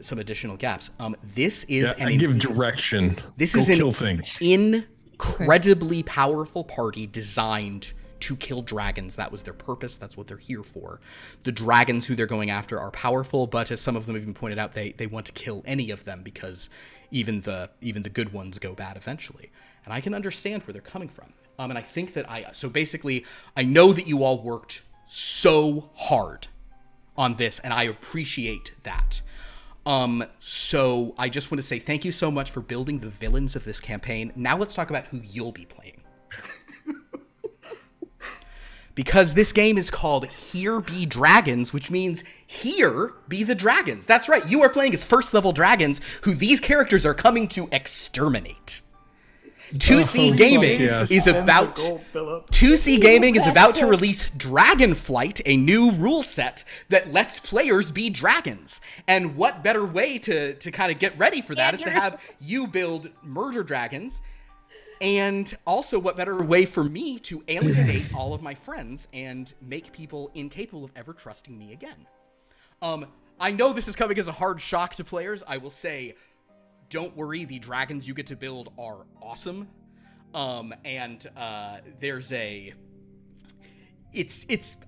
some additional gaps. This is I give direction. this Go is an kill things. incredibly powerful party designed to kill dragons. That was their purpose. That's what they're here for. The dragons who they're going after are powerful, but as some of them even pointed out, they want to kill any of them because even the good ones go bad eventually. And I can understand where they're coming from. And I think that so basically, I know that you all worked so hard on this, and I appreciate that. So I just want to say thank you so much for building the villains of this campaign. Now let's talk about who you'll be playing. Because this game is called Here Be Dragons, which means here be the dragons. That's right, you are playing as first level dragons who these characters are coming to exterminate. 2C Gaming yes. is about 2C Gaming is about to release Dragonflight, a new rule set that lets players be dragons. And what better way to kind of get ready for that is to have you build murder dragons. And also, what better way for me to alienate all of my friends and make people incapable of ever trusting me again? I know this is coming as a hard shock to players. I will say, don't worry, the dragons you get to build are awesome. There's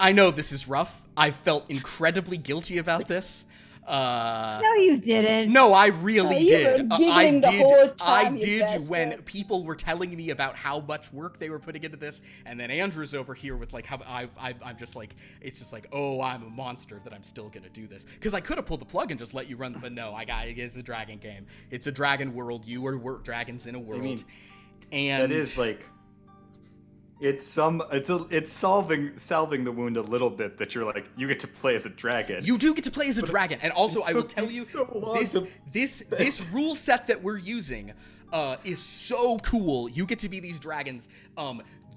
I know this is rough. I felt incredibly guilty about this. No, you didn't. No, I really You were did. giggling the whole time, I you did bastard. when people were telling me about how much work they were putting into this, and then Andrew's over here with like how I'm just like, it's just like, oh, I'm a monster that I'm still gonna do this, because I could have pulled the plug and just let you run, but no, it's a dragon game. It's a dragon world. You are dragons in a world, and That is like, it's salving the wound a little bit that you're like, you get to play as a dragon. You do get to play as a dragon, and also I will took tell me you, so long this rule set that we're using is so cool. You get to be these dragons.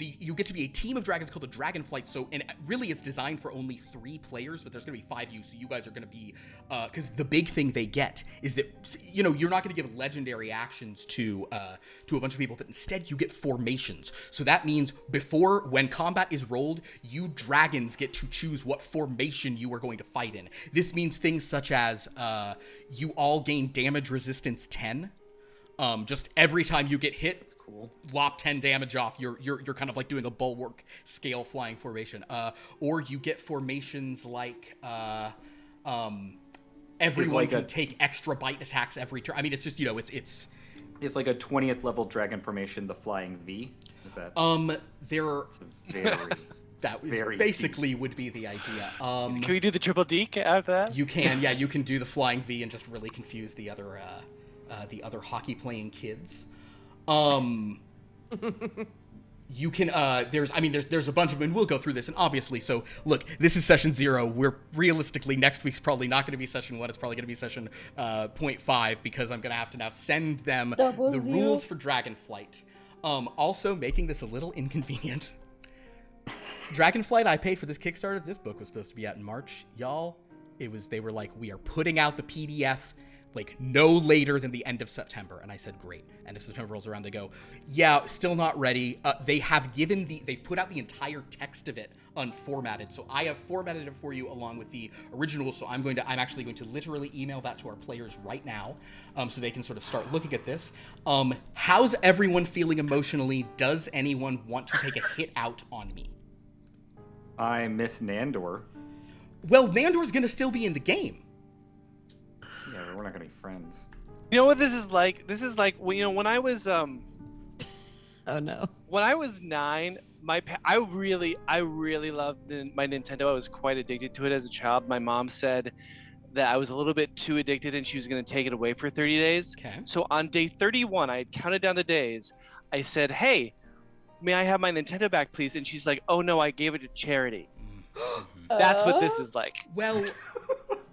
You get to be a team of dragons called the Dragonflight. So, and really, it's designed for only 3 players, but there's going to be 5 of you. So you guys are going to be, because the big thing they get is that you're not going to give legendary actions to a bunch of people, but instead you get formations. So that means when combat is rolled, you dragons get to choose what formation you are going to fight in. This means things such as you all gain damage resistance 10. Just every time you get hit, lop 10 damage off. You're kind of like doing a bulwark scale flying formation. Or you get formations like everyone can take extra bite attacks every turn. I mean, it's just It's like a 20th level dragon formation, the flying V. Is that? there are Very. that very basically would be the idea. Can we do the triple D after that? You can do the flying V and just really confuse the other hockey playing kids. You can there's a bunch of them, and we'll go through this, and obviously, so look, this is session 0. We're realistically, next week's probably not going to be session 1. It's probably going to be session 0.5, because I'm going to have to now send them Double the zero. rules for Dragonflight. Also making this a little inconvenient. Dragonflight, I paid for this Kickstarter. This book was supposed to be out in March. Y'all, they were like, we are putting out the PDF like no later than the end of September. And I said, great. End of September rolls around. They go, yeah, still not ready. They've put out the entire text of it unformatted. So I have formatted it for you along with the original. So I'm actually going to literally email that to our players right now. So they can sort of start looking at this. How's everyone feeling emotionally? Does anyone want to take a hit out on me? I miss Nandor. Well, Nandor's going to still be in the game. Yeah, but we're not gonna be friends. You know what this is like? This is like when I was Oh no. when I was 9, I really loved my Nintendo. I was quite addicted to it as a child. My mom said that I was a little bit too addicted and she was going to take it away for 30 days. Okay. So on day 31, I had counted down the days. I said, "Hey, may I have my Nintendo back, please?" And she's like, "Oh no, I gave it to charity." That's what this is like. Well,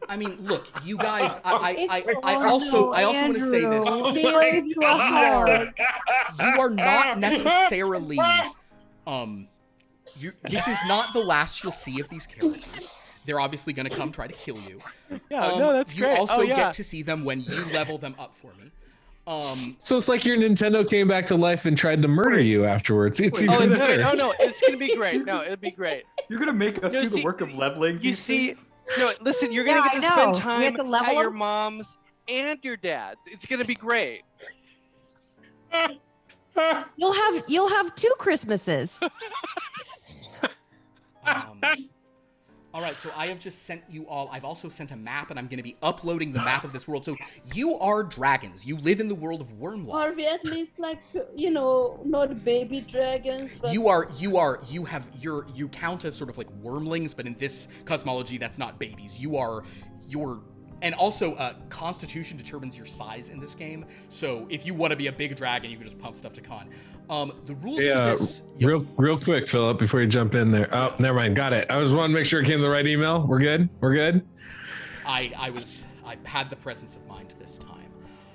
I mean, look, you guys. I also want to say this. You are not necessarily. This is not the last you'll see of these characters. They're obviously going to come try to kill you. Yeah, no, that's great. You also yeah. get to see them when you level them up for me. So it's like your Nintendo came back to life and tried to murder you afterwards. It's Oh, even it's better. great. No, it's gonna be great. No, it'll be great. You're gonna make us do the work of leveling. You these see, things? no, listen. You're gonna Yeah, get to I spend know. We time have to level at your them? mom's and your dad's. It's gonna be great. You'll have 2 Christmases. All right, so I have just sent you all. I've also sent a map, and I'm going to be uploading the map of this world. So you are dragons. You live in the world of Wyrmloth. Are we at least like, not baby dragons, but You count as sort of like wormlings, but in this cosmology, that's not babies. And also, Constitution determines your size in this game. So if you want to be a big dragon, you can just pump stuff to con. The rules for this. Real quick, Philip, before you jump in there. Oh, never mind. Got it. I just wanted to make sure it came to the right email. We're good. I had the presence of mind this time.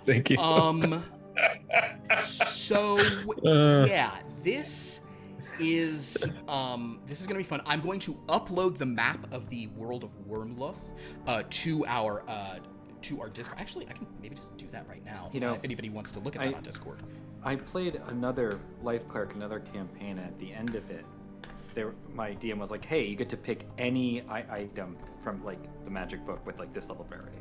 Thank you. So yeah, this is gonna be fun. I'm going to upload the map of the world of Wyrmloth to our Discord. Actually, I can maybe just do that right now. If anybody wants to look at that on Discord. I played another Life Cleric, another campaign, and at the end of it, my DM was like, "Hey, you get to pick any item from like the magic book with like this level of rarity."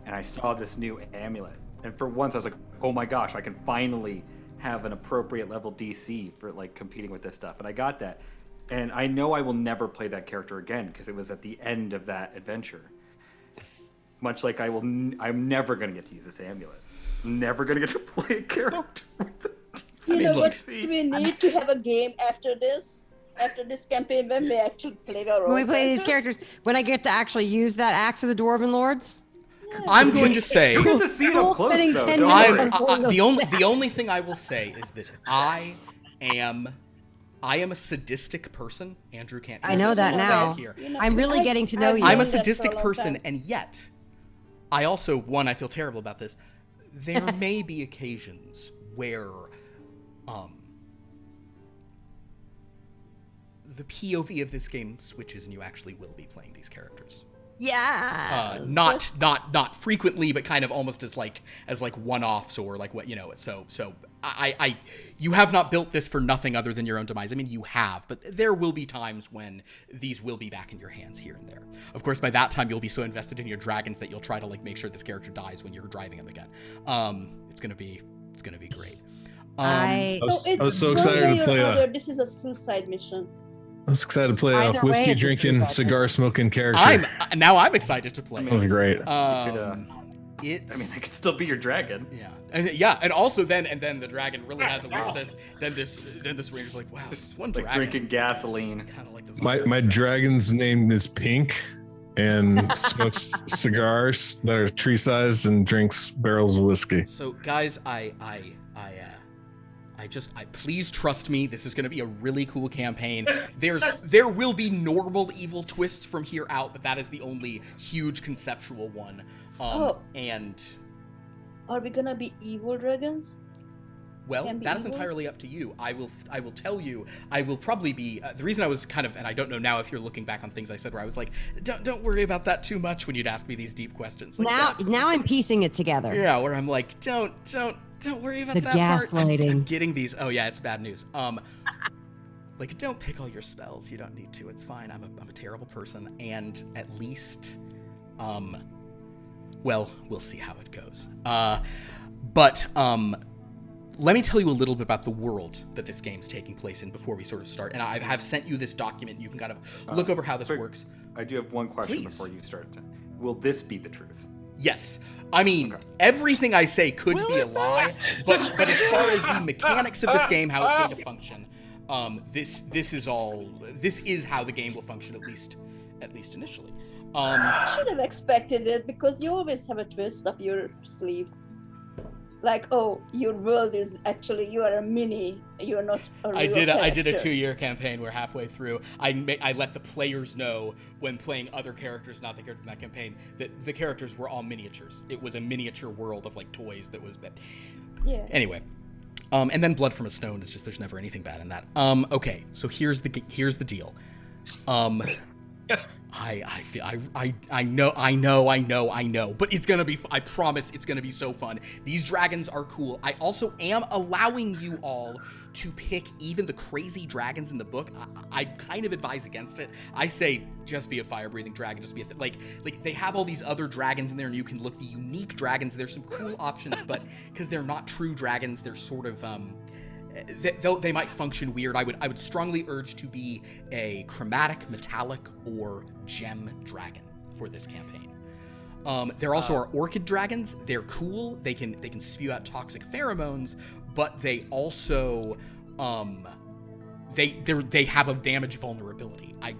And I saw this new amulet, and for once I was like, "Oh my gosh, I can finally have an appropriate level DC for like competing with this stuff." And I got that, and I know I will never play that character again because it was at the end of that adventure. Much like I'm never gonna get to use this amulet. I'm never gonna get to play a character with the DC. we need to have a game after this campaign when we actually play our When own we play these characters, when I get to actually use that axe of the Dwarven Lords. I'm going to say. You get to see it up close, Full-fitting though. tendons Don't worry. the only thing I will say is that I am a sadistic person. Andrew can't. I know that now. Here. I'm really getting to know you. I'm a that for a sadistic long person, time. and yet, I also I feel terrible about this. There may be occasions where, the POV of this game switches, and you actually will be playing these characters. Yeah. Not frequently, but kind of almost as like one-offs or like what So you have not built this for nothing other than your own demise. I mean, you have, but there will be times when these will be back in your hands here and there. Of course, by that time you'll be so invested in your dragons that you'll try to like make sure this character dies when you're driving him again. It's gonna be great. I it's I was so one excited way to or play another, this is a suicide mission. I was excited to play a Either way, whiskey it's a drinking, suicide cigar smoking character. I'm excited to play. That was great. It's. I mean, I could still be your dragon. Yeah, and also then the dragon really has a weird. Then this ranger's like, wow, this one Like dragon. drinking gasoline. Kind of like the My dragon's name is Pink, and smokes cigars that are tree sized and drinks barrels of whiskey. So guys, please trust me. This is going to be a really cool campaign. There will be normal evil twists from here out, but that is the only huge conceptual one. And Are we gonna be evil dragons? Well, can be that's evil? entirely up to you. I will tell you. I will probably be the reason I was kind of, and I don't know now if you're looking back on things I said where I was like, don't worry about that too much when you'd ask me these deep questions. Like, Now I'm piecing it together. yeah, where I'm like, don't worry about The that part. I'm gaslighting. getting these. Oh yeah, it's bad news. Like, don't pick all your spells. You don't need to. It's fine. I'm a terrible person, and at least, well, we'll see how it goes. But let me tell you a little bit about the world that this game's taking place in before we sort of start. And I have sent you this document. You can kind of look over how this works. I do have one question Please. before you start. Will this be the truth? Yes. I mean, everything I say could be a lie, but as far as the mechanics of this game, how it's going to function, this is how the game will function, at least initially. I should have expected it because you always have a twist up your sleeve. Like, oh, your world is actually, you are a mini, you're not a real I did a character. 2-year campaign where halfway through I let the players know when playing other characters, not the character in that campaign, that the characters were all miniatures. It was a miniature world of like toys that was. Yeah. Anyway, and then Blood from a Stone is just there's never anything bad in that. Okay, so here's the deal. I know, but it's gonna be, I promise it's gonna be so fun. These dragons are cool. I also am allowing you all to pick even the crazy dragons in the book. I kind of advise against it. I say just be a fire-breathing dragon, just be like they have all these other dragons in there and you can look the unique dragons. There's some cool options, but because they're not true dragons, they're sort of, they might function weird. I would strongly urge to be a chromatic, metallic, or gem dragon for this campaign. There also are orchid dragons. They're cool. They can spew out toxic pheromones, but they also they have a damage vulnerability. I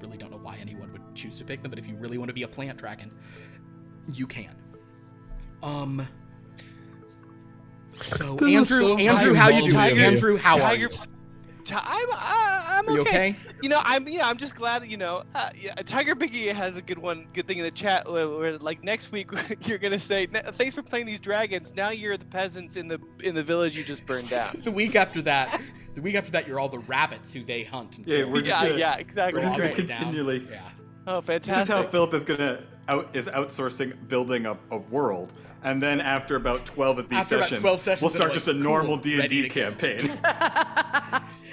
really don't know why anyone would choose to pick them, but if you really want to be a plant dragon, you can. So Andrew, how you doing? Andrew, how are you? I'm Are you okay? I'm just glad. Tiger Piggy has a good thing in the chat where like next week you're gonna say thanks for playing these dragons. Now you're the peasants in the village you just burned down. The week after that, you're all the rabbits who they hunt. And Yeah, kill. we're just gonna, exactly. We're just gonna All the way down. continually. Yeah. Oh, This fantastic. is how Philip is outsourcing building a world, and then after about 12 of these After about 12 sessions we'll of, start like, just a normal cool, ready D&D to go. campaign.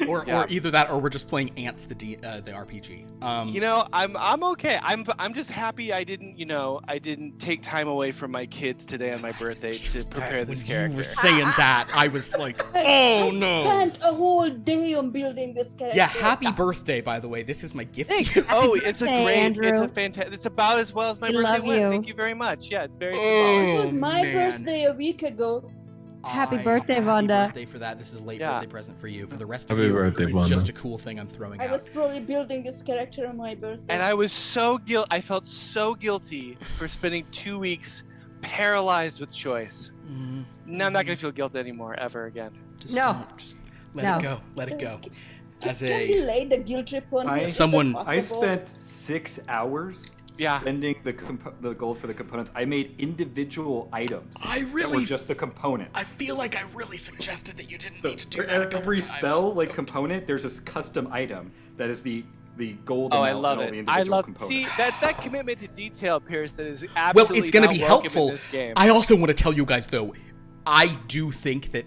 Or either that, or we're just playing Ants the RPG. I'm okay. I'm just happy I didn't take time away from my kids today on my birthday to prepare this You character. were saying that, I was like, I oh no. spent a whole day on building this character. Yeah, happy birthday, by the way. This is my gift to Thanks. you. Oh, it's a birthday, great, Andrew. it's a fantastic, it's about as well as my We birthday love went. you. Thank you very much. Yeah, it's very Oh, symbolic. It was my man. birthday a week ago. Happy birthday, Vanda. Happy birthday for that. This is a late Yeah. birthday present for you. For the rest of Happy you, birthday, it's Vanda. just a cool thing I'm throwing I out. was probably building this character on my birthday. And I was I felt so guilty for spending 2 weeks paralyzed with choice. Mhm. Now I'm not gonna feel guilty anymore ever again. Just No. don't. Just let No. it go. Let it go. As Can we a lay the guilt trip on I- him? Is that Someone- I possible? spent 6 hours spending the gold for the components. I made individual items I that really- were just the components. I feel like I really suggested that you didn't So need to do for that. a couple every times. spell, like Okay. component, there's this custom item that is the gold Oh, amount I love and all the it. individual components. See that commitment to detail, Pierce. That is Well, absolutely it's going to not be welcome helpful. in this game. I also want to tell you guys, though, I do think that,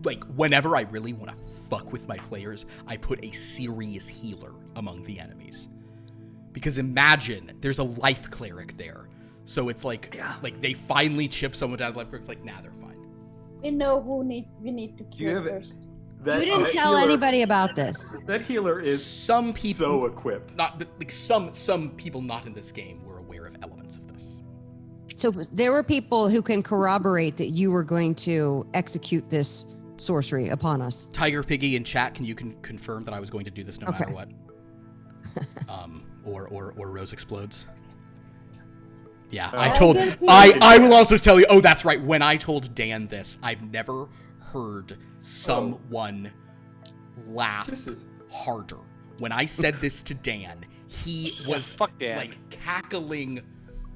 like, whenever I really want to fuck with my players, I put a serious healer among the enemies. Because imagine there's a life cleric there. So it's like, they finally chip someone down to life cleric. It's like, nah, they're fine. We know we need to you kill have it? first. That, You didn't that tell healer- anybody about this. That healer is Some people- so equipped. Not like some people not in this game were aware of elements of this. So there were people who can corroborate that you were going to execute this sorcery upon us. Tiger Piggy in chat, can you confirm that I was going to do this no Okay. matter what? Or Rose explodes. Yeah, I will also tell you. Oh, that's right. When I told Dan this, I've never heard someone laugh This is- harder. When I said this to Dan, he was fuck Dan. like cackling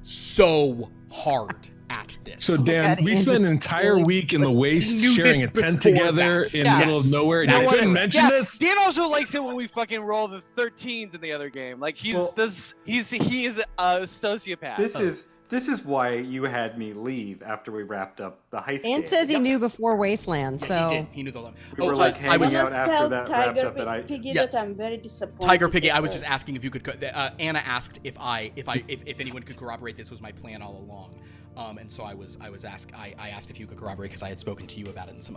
so hard at this. So Dan, we spent an entire week in the waste knew sharing this a tent before together that. in the middle of nowhere. And That you was couldn't it. mention this? Dan also likes it when we fucking roll the 13s in the other game. Like he is a sociopath. This is why you had me leave after we wrapped up the heist Dan game. says he knew before Wasteland, Yeah, so he did. He knew the line. We were like hanging Must out after tell that wrapped Tiger up, and I Piggy Yeah. that I'm very disappointed. Tiger Piggy, I was with just her. asking if you could. Anna asked if anyone could corroborate this was my plan all along, and so I asked if you could corroborate because I had spoken to you about it and some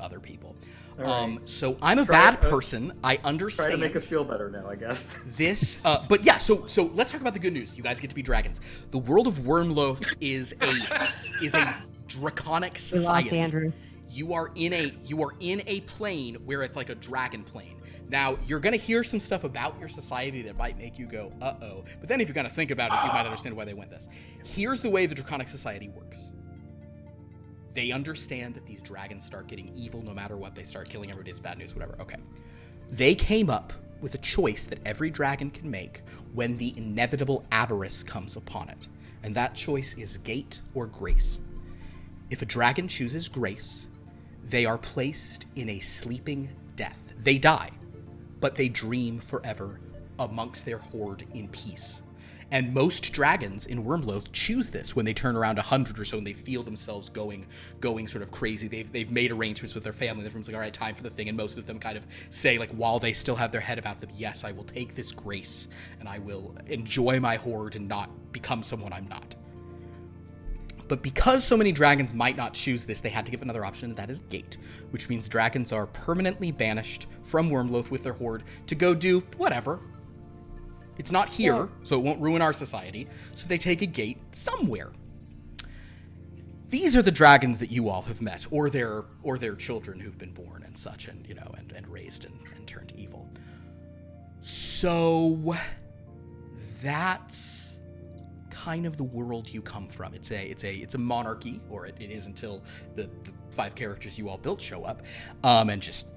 other people. All right. So I'm a Try- bad person. I understand. try to make us feel better now, I guess. This, but yeah. So let's talk about the good news. You guys get to be dragons. The world of Wyrmloth is a draconic we society. lost Andrew. You are in a plane where it's like a dragon plane. Now, you're going to hear some stuff about your society that might make you go, uh-oh. But then if you kind of think about it, you might understand why they went this. Here's the way the draconic society works. They understand that these dragons start getting evil no matter what. They start killing everybody. It's bad news, whatever. Okay. They came up with a choice that every dragon can make when the inevitable avarice comes upon it. And that choice is gate or grace. If a dragon chooses grace, they are placed in a sleeping death. They die, but they dream forever amongst their horde in peace. And most dragons in Wyrmloth choose this when they turn around 100 or so and they feel themselves going sort of crazy. They've made arrangements with their family. Everyone's like, all right, time for the thing. And most of them kind of say, like, while they still have their head about them, yes, I will take this grace and I will enjoy my horde and not become someone I'm not. But because so many dragons might not choose this, they had to give another option, and that is gate, which means dragons are permanently banished from Wyrmloth with their horde to go do whatever. It's not here, so it won't ruin our society, so they take a gate somewhere. These are the dragons that you all have met, or their children who've been born and such, and and raised and turned evil. So that's kind of the world you come from. It's a monarchy, or it is until the 5 characters you all built show up, and just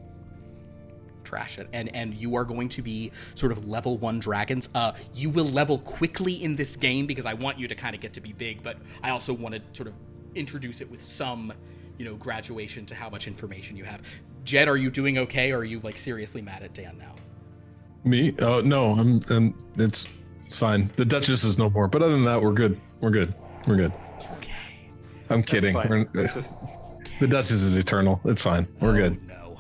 trash it. And you are going to be sort of level 1 dragons. You will level quickly in this game because I want you to kind of get to be big, but I also want to sort of introduce it with some, graduation to how much information you have. Jed, are you doing okay, or are you like seriously mad at Dan now? Me? Oh no, I'm it's fine. The Duchess is no more, but other than that, we're good. Okay. I'm kidding. fine. The Duchess is eternal. It's fine. We're good. No,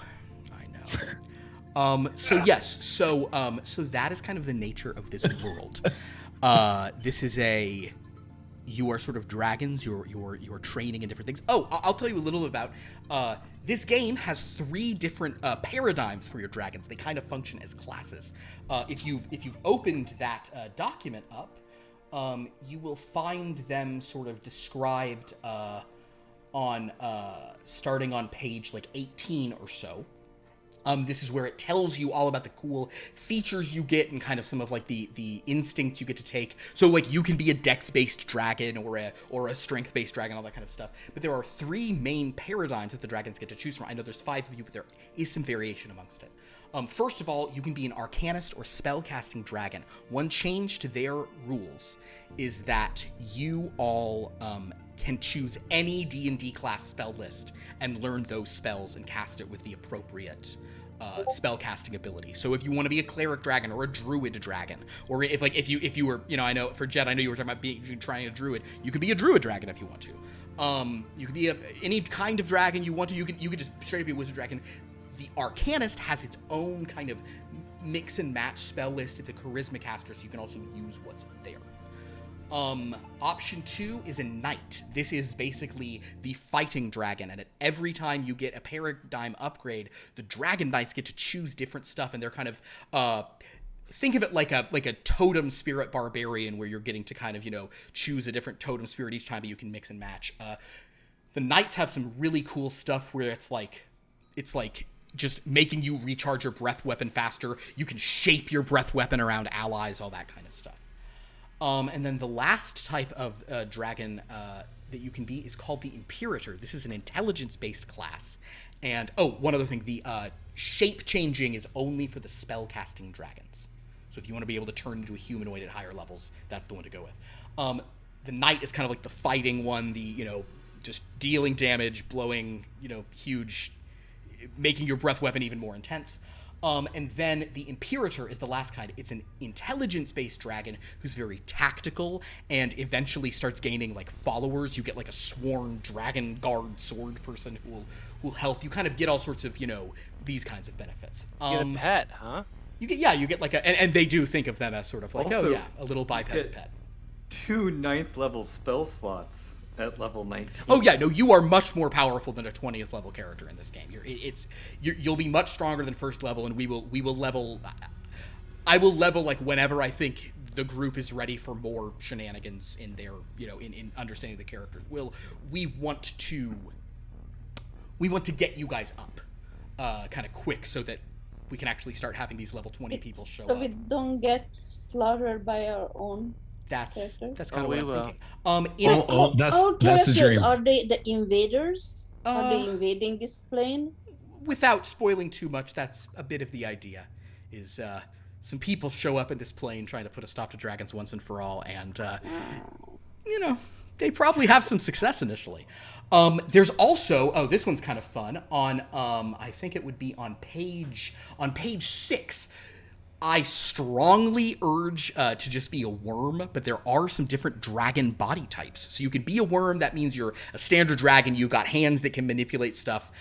I know. So yes, so that is kind of the nature of this world. This is you are sort of dragons. You're training in different things. Oh, I'll tell you a little about. This game has 3 different paradigms for your dragons. They kind of function as classes. If you've opened that document up, you will find them sort of described on starting on page like 18 or so. This is where it tells you all about the cool features you get and kind of some of like the instincts you get to take. So like you can be a dex-based dragon or a strength-based dragon, all that kind of stuff. But there are 3 main paradigms that the dragons get to choose from. I know there's 5 of you, but there is some variation amongst it. First of all, you can be an arcanist or spellcasting dragon. One change to their rules is that you all can choose any D&D class spell list and learn those spells and cast it with the appropriate spell casting ability. So if you want to be a cleric dragon or a druid dragon, or if you were, I know for Jed, I know you were talking about trying a druid. You could be a druid dragon if you want to. You could be any kind of dragon you want to. You could just straight up be a wizard dragon. The arcanist has its own kind of mix and match spell list. It's a charisma caster, so you can also use what's there. Option 2 is a knight. This is basically the fighting dragon, and at every time you get a paradigm upgrade, the dragon knights get to choose different stuff, and they're kind of think of it like a totem spirit barbarian, where you're getting to kind of choose a different totem spirit each time, but you can mix and match. The knights have some really cool stuff where it's like just making you recharge your breath weapon faster. You can shape your breath weapon around allies, all that kind of stuff. And then the last type of dragon that you can be is called the Imperator. This is an intelligence-based class. And, one other thing, the shape changing is only for the spell-casting dragons. So if you want to be able to turn into a humanoid at higher levels, that's the one to go with. the knight is kind of like the fighting one, the just dealing damage, blowing huge, making your breath weapon even more intense. And then the Imperator is the last kind. It's an intelligence-based dragon who's very tactical and eventually starts gaining like followers. You get like a sworn dragon guard sword person who will help you. Kind of get all sorts of these kinds of benefits. You get a pet, huh? You get like and they do think of them as sort of like Also, a little biped pet. 2 9th level spell slots at level 19. Oh yeah, no, you are much more powerful than a 20th level character in this game. You'll be much stronger than first level, and we will level. I will level like whenever I think the group is ready for more shenanigans in their in understanding the characters. We want to get you guys up kind of quick so that we can actually start having these level 20 people show so up. we don't get slaughtered by our own. That's characters? kind of what I'm will. thinking. That's Our the characters, dream. are they the invaders? Are they invading this plane? Without spoiling too much, that's a bit of the idea. Is some people show up in this plane trying to put a stop to dragons once and for all, and they probably have some success initially. There's also this one's kind of fun on I think it would be on page 6. I strongly urge to just be a worm, but there are some different dragon body types. So you can be a worm. That means you're a standard dragon. You've got hands that can manipulate stuff.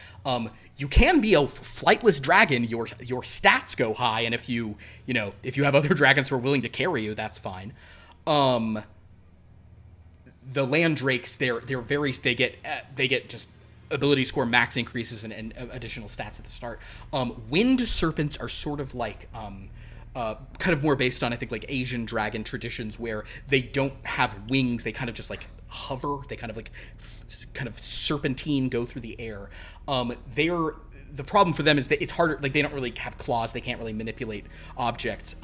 You can be a flightless dragon. Your stats go high, and if you have other dragons who are willing to carry you, that's fine. The land drakes, they get just ability score max increases and additional stats at the start. Wind serpents are sort of like kind of more based on, I think, like Asian dragon traditions where they don't have wings. They kind of just like hover. They kind of like kind of serpentine, go through the air. The problem for them is that it's harder. Like they don't really have claws. They can't really manipulate objects.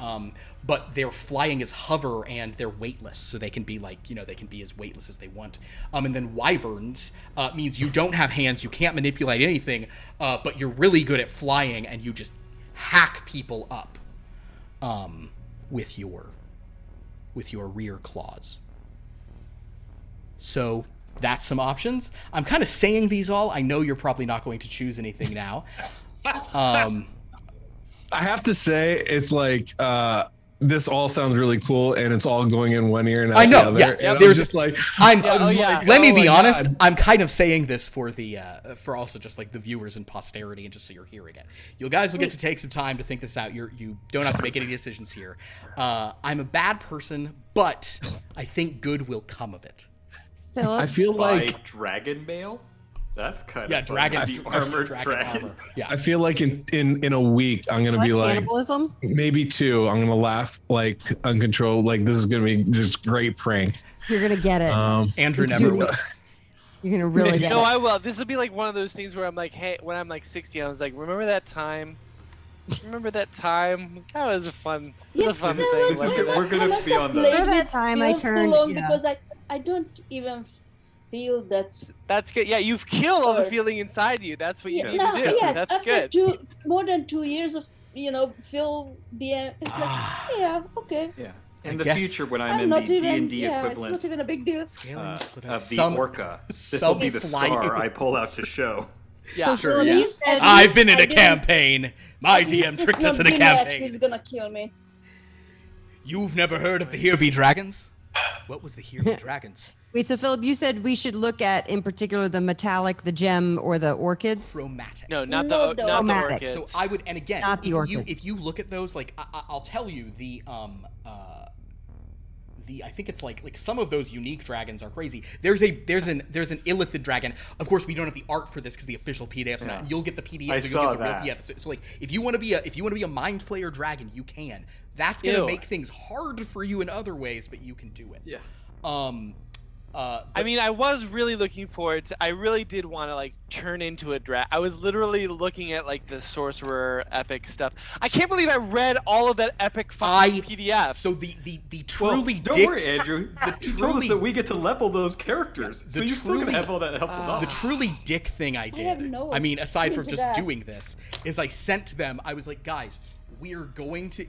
But their flying is hover and they're weightless, so they can be like they can be as weightless as they want. And then wyverns means you don't have hands. You can't manipulate anything, but you're really good at flying and you just hack people up with your rear claws. So that's some options. I'm kind of saying these all. I know you're probably not going to choose anything now. I have to say, it's like this all sounds really cool, and it's all going in one ear and out I know. the Yeah. other. And There's I'm just like, let me be my honest. God. I'm kind of saying this for the for also just like the viewers and posterity, and just so you're hearing it. You guys will get to take some time to think this out. You don't have to make any decisions here. I'm a bad person, but I think good will come of it. Philip, I feel By like dragon mail? That's kind Yeah, of dragon. the armored dragon. armor. Yeah. I feel like in a week I'm gonna be like cannibalism? maybe 2. I'm gonna laugh like uncontrolled. Like this is gonna be just great prank. You're gonna get it. Andrew never will. You're gonna really get No, it. I will. This will be like one of those things where I'm like, hey, when I'm like 60, I was like, remember that time? Remember that time? That was a fun, Yeah, fun that thing. was- This is good. We're gonna I must be have on the- played Remember that with time I Phil too turned- long yeah. because I don't even feel that's That's good. Yeah, you've killed all the feeling inside you. That's what you need to do. yes, That's after good. more than 2 years of Phil being it's like yeah, okay. Yeah. I In the guess- future, when I'm I'm in the not even D&D yeah, it's equivalent not even a big deal. of the Some- orca, this will some be the flying- scar I pull out to show. Yeah. Sure, At yeah. least- at I've least been in I a didn't- campaign. My at least DM it's tricked us not in a Gillette campaign. who's gonna kill me. You've never heard of the Here Be Dragons? What was the Here Be Dragons? Wait, so Philip, you said we should look at, in particular, the metallic, the gem, or the orchids? Chromatic. No, not No, the no. not the Chromatic. orchids. So I would, and again, Not the orchid. if you look at those, like I'll tell you the I think it's like some of those unique dragons are crazy. There's an illithid dragon. Of course, we don't have the art for this because the official PDFs are Yeah. not. You'll get the PDF. I you'll saw get the that. real PDF. So like, if you want to be a mind flayer dragon, you can. That's gonna Ew. make things hard for you in other ways, but you can do it. Yeah. I mean, I was really looking forward to. I really did want to like turn into a dragon. I was literally looking at like the sorcerer epic stuff. I can't believe I read all of that epic fucking PDF. So the Well, truly don't dick, worry, Andrew. You told us truly- that we get to level those characters, so you're still gonna truly- have all that helpful knowledge. The truly dick thing I did, have no I mean, aside from into just that. doing this, is I sent them, I was like, guys, we're going to,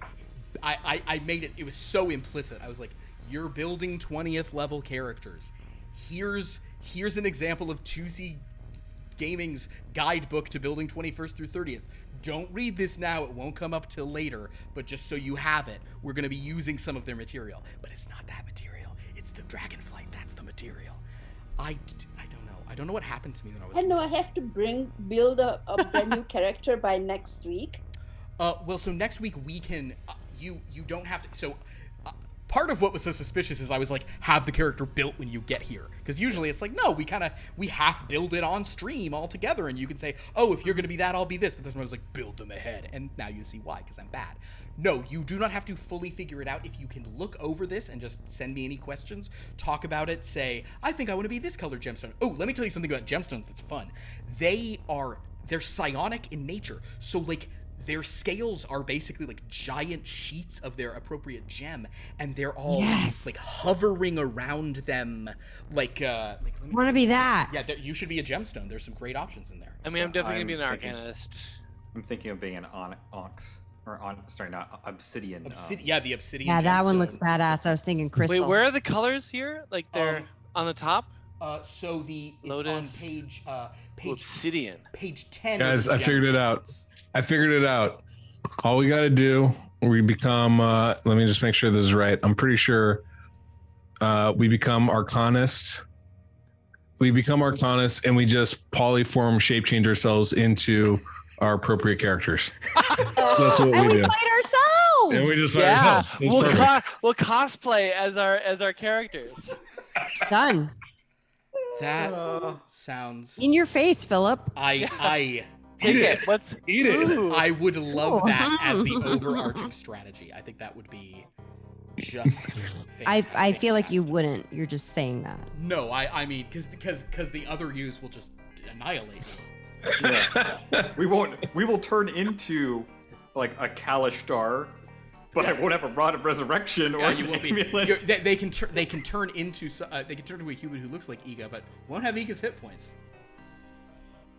I made it, it was so implicit. I was like, You're building 20th level characters. Here's an example of 2Z Gaming's guidebook to building 21st through 30th. Don't read this now, it won't come up till later, but just so you have it, we're going to be using some of their material. But it's not that material, it's the Dragonflight, that's the material. I don't know what happened to me when I was... I know I have to build a brand new character by next week. Well, so next week we can, you don't have to, so... part of what was so suspicious is I was like, have the character built when you get here. Because usually it's like, no, we half build it on stream all together. And you can say, oh, if you're going to be that, I'll be this. But this one I was like, build them ahead. And now you see why, because I'm bad. No, you do not have to fully figure it out. If you can look over this and just send me any questions, talk about it, say, I think I want to be this color gemstone. Oh, let me tell you something about gemstones that's fun. They're psionic in nature. So like, their scales are basically like giant sheets of their appropriate gem, and they're all like hovering around them. Want to be that? Yeah, you should be a gemstone. There's some great options in there. I mean, I'm definitely gonna be an arcanist. I'm thinking of being an onyx. Not obsidian. Yeah, the obsidian. Yeah, that one looks gemstones. badass. I was thinking crystal. Wait, where are the colors here? Like they're on the top? So it's Lotus. on page Obsidian. page 10. Guys, I figured it out. All we got to do, we become, let me just make sure this is right. I'm pretty sure we become Arcanist. We become Arcanist and we just polyform shape change ourselves into our appropriate characters. That's what we do. Fight ourselves. And we just fight ourselves. It's We'll cosplay as our characters. Done. That sounds... In your face, Philip. Take it. Let's eat it. Ooh. I would love that as the overarching strategy. I think that would be just fantastic. I feel like you wouldn't. You're just saying that. No, I mean, because the other use will just annihilate you. Yeah. We will turn into like a Kalishtar, but I won't have a Rod of Resurrection or You will be, they can turn into a human who looks like Iga, but won't have Iga's hit points.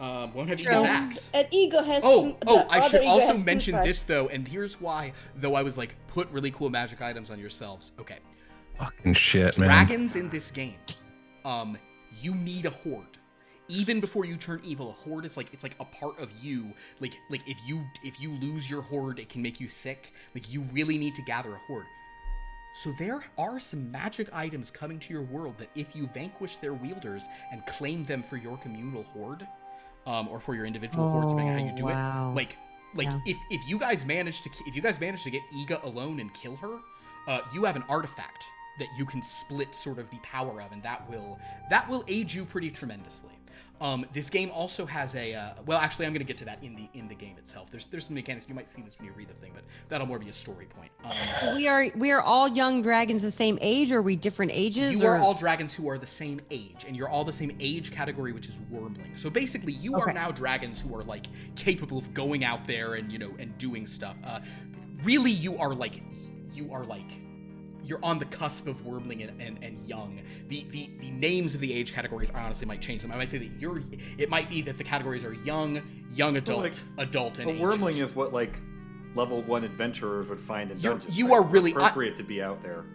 Won't have Iga's axe. And Ego has I should also mention this though, and here's why. Though I was like, put really cool magic items on yourselves. Okay. fucking shit, man. Dragons in this game, you need a horde. Even before you turn evil, a horde is like, it's like a part of you. Like if you lose your horde, it can make you sick. Like you really need to gather a horde. So there are some magic items coming to your world that if you vanquish their wielders and claim them for your communal horde, or for your individual horde, depending on how you do it. If you guys manage to get Iga alone and kill her, you have an artifact that you can split sort of the power of, and that will aid you pretty tremendously. This game also has a well, actually, I'm going to get to that in the game itself. There's some mechanics. You might see this when you read the thing, but that'll more be a story point. We are all young dragons the same age, or are we different ages? You are all dragons who are the same age, and you're all the same age category, which is Wyrmling. So basically, you are now dragons who are like capable of going out there and and doing stuff. Really, you're on the cusp of Wyrmling and young. The names of the age categories, I honestly might change them. I might say that it might be that the categories are young adult, adult, and ancient. Wyrmling is what like level 1 adventurers would find in dungeons. You are really appropriate to be out there.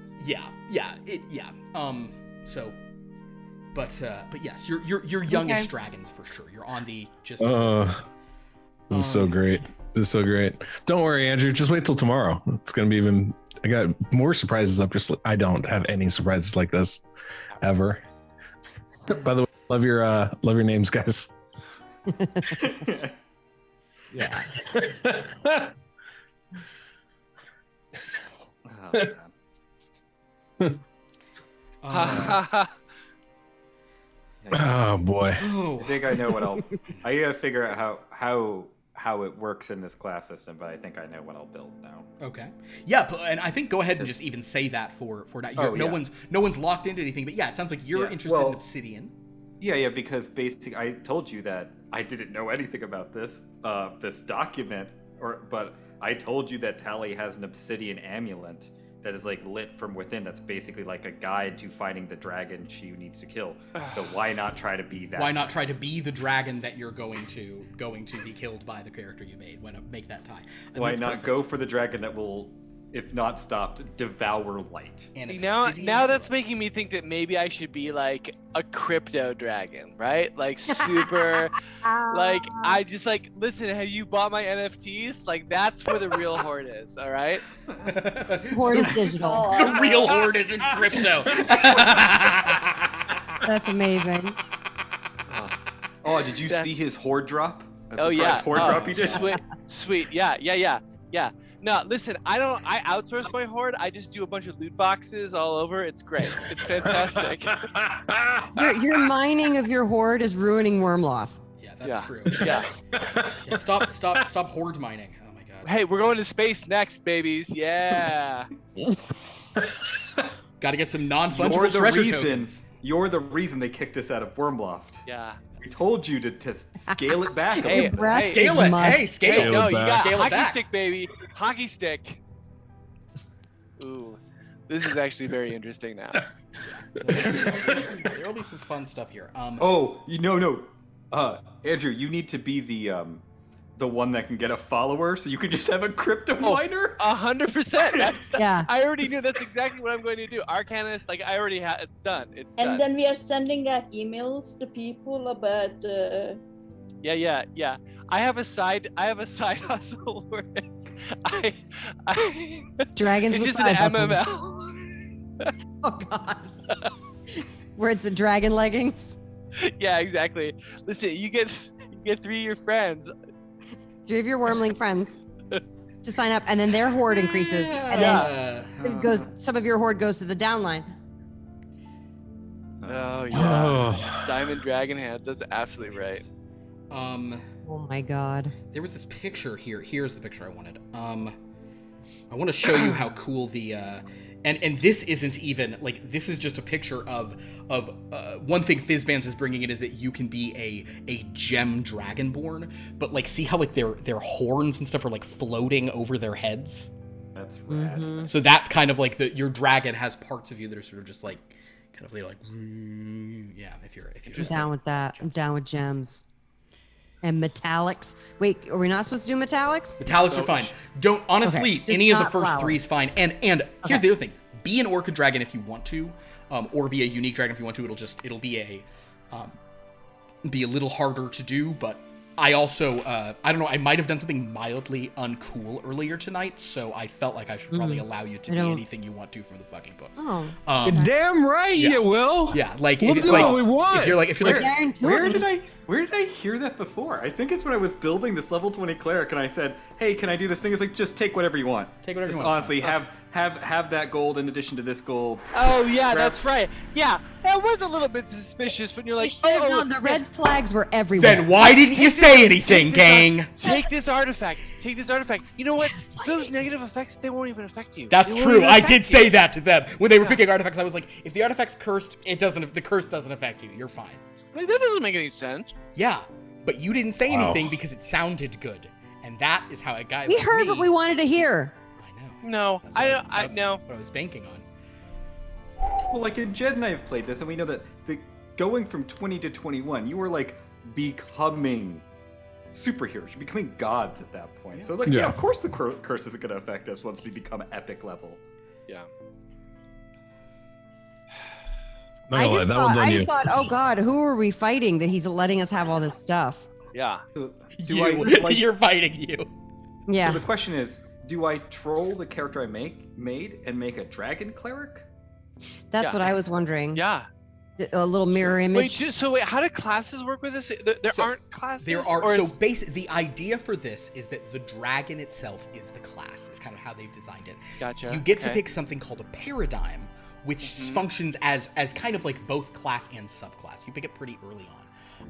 But yes, you're youngish dragons for sure. You're on the just. This is so great. This is so great. Don't worry, Andrew. Just wait till tomorrow. It's gonna be even. I got more surprises up. I don't have any surprises like this ever. By the way, love your names, guys. Yeah. Oh boy. I think I know what I gotta figure out how it works in this class system, but I think I know what I'll build now. Okay. Yeah, and I think go ahead and just even say that for that. No one's locked into anything, but yeah, it sounds like you're interested in obsidian. Yeah, because basically I told you that I didn't know anything about this document, but I told you that Tally has an obsidian amulet that is like lit from within. That's basically like a guide to finding the dragon she needs to kill. So why not try to be that? Why not try to be the dragon that you're going to be killed by the character you made? Why not make that tie? And why not go for the dragon that will if not stopped, devour light. And See, now obsidian that's blood. making me think that maybe I should be like a crypto dragon, right? Like super, like I just like listen. Have you bought my NFTs? Like that's where the real horde is. All right. Horde is digital. The real horde is in crypto. That's amazing. Oh, did you That's- see his horde drop? That Oh yeah. surprise horde drop he did? Sweet. Yeah. No, listen. I outsource my horde. I just do a bunch of loot boxes all over. It's great. It's fantastic. Your mining of your horde is ruining Wyrmloth. Yeah, that's Yeah. true. Yeah. Yeah, stop horde mining. Oh my god. Hey, we're going to space next, babies. Yeah. Got to get some You're non-fungible the treasure reason. tokens. You're the reason they kicked us out of Wyrmloth. Yeah. We told you to scale it back. a Hey, little bit. breath hey, Scale is it. mud. Hey, scale Hey, it. no, you back. got Scale it hockey back. stick, baby. Hockey stick. Ooh, this is actually very interesting now. There'll be some fun stuff here. Oh, no. Andrew, you need to be the one that can get a follower, so you can just have a crypto miner. 100%. Yeah. I already knew that's exactly what I'm going to do. Arcanist, like I already have. It's done. It's done. And then we are sending out emails to people about. Yeah. I have a side hustle where it's I Dragons it's with just an side hustles. MML. Oh god. Where it's the dragon leggings. Yeah, exactly. Listen, you get 3 of your friends. 3 of your wormling friends to sign up, and then their horde increases, and then it goes. Some of your horde goes to the downline. Oh yeah. Oh. Diamond Dragon Hand. That's absolutely right. Oh my god. There was this picture here. Here's the picture I wanted. I want to show you how cool the and this isn't even like this is just a picture of one thing Fizzbands is bringing in is that you can be a gem dragonborn, but like see how like their horns and stuff are like floating over their heads. That's rad. Mhm. So that's kind of like your dragon has parts of you that are sort of just like kind of like yeah. If you're I'm just down with that. I'm down with gems. And metallics. Wait, are we not supposed to do metallics? Metallics are fine. Don't honestly. Okay, just Any of the not first flower. 3 is fine. And here's the other thing: be an orchid dragon if you want to, or be a unique dragon if you want to. It'll be a little harder to do. But I also I don't know. I might have done something mildly uncool earlier tonight, so I felt like I should probably allow you to be don't- anything you want to from the fucking book. Oh. Damn right Yeah. you will. Yeah, like We'll it's do like what we want. if you're like Where did I hear that before? I think it's when I was building this level 20 cleric and I said, "Hey, can I do this thing?" It's like, just take whatever you want. Take whatever you Just want. honestly, have that gold in addition to this gold. Oh yeah, Grab- that's right. Yeah, that was a little bit suspicious when you're like, No, the red flags were everywhere. Then why didn't you say anything, gang? Take this artifact. Take this artifact. You know what? Those negative effects, they won't even affect you. That's They won't true. even I affect did you. say that to them when they were picking artifacts. I was like, if the artifact's cursed, the curse doesn't affect you. You're fine. Like, that doesn't make any sense. Yeah, but you didn't say Wow. anything because it sounded good, and that is how a guy. We like heard me, what we wanted to hear. I know. No, That's what I no. What I was banking on. Well, like Jed and I have played this, and we know that going from 20 to 21, you were like becoming superheroes. You're becoming gods at that point. So like, yeah, Yeah. of course the curse isn't going to affect us once we become epic level. Yeah. Not I gonna lie, just, that thought, one's on I you. just thought, oh god, who are we fighting that he's letting us have all this stuff? Yeah. Do You, I, you're fighting you. Yeah. So the question is, do I troll the character I made and make a dragon cleric? That's Yeah. what I was wondering. Yeah. A little mirror image. Wait, how do classes work with this? There So, aren't classes. There are or so is- the idea for this is that the dragon itself is the class. Is kind of how they've designed it. Gotcha. You get to Okay. pick something called a paradigm, which functions as kind of like both class and subclass. You pick it pretty early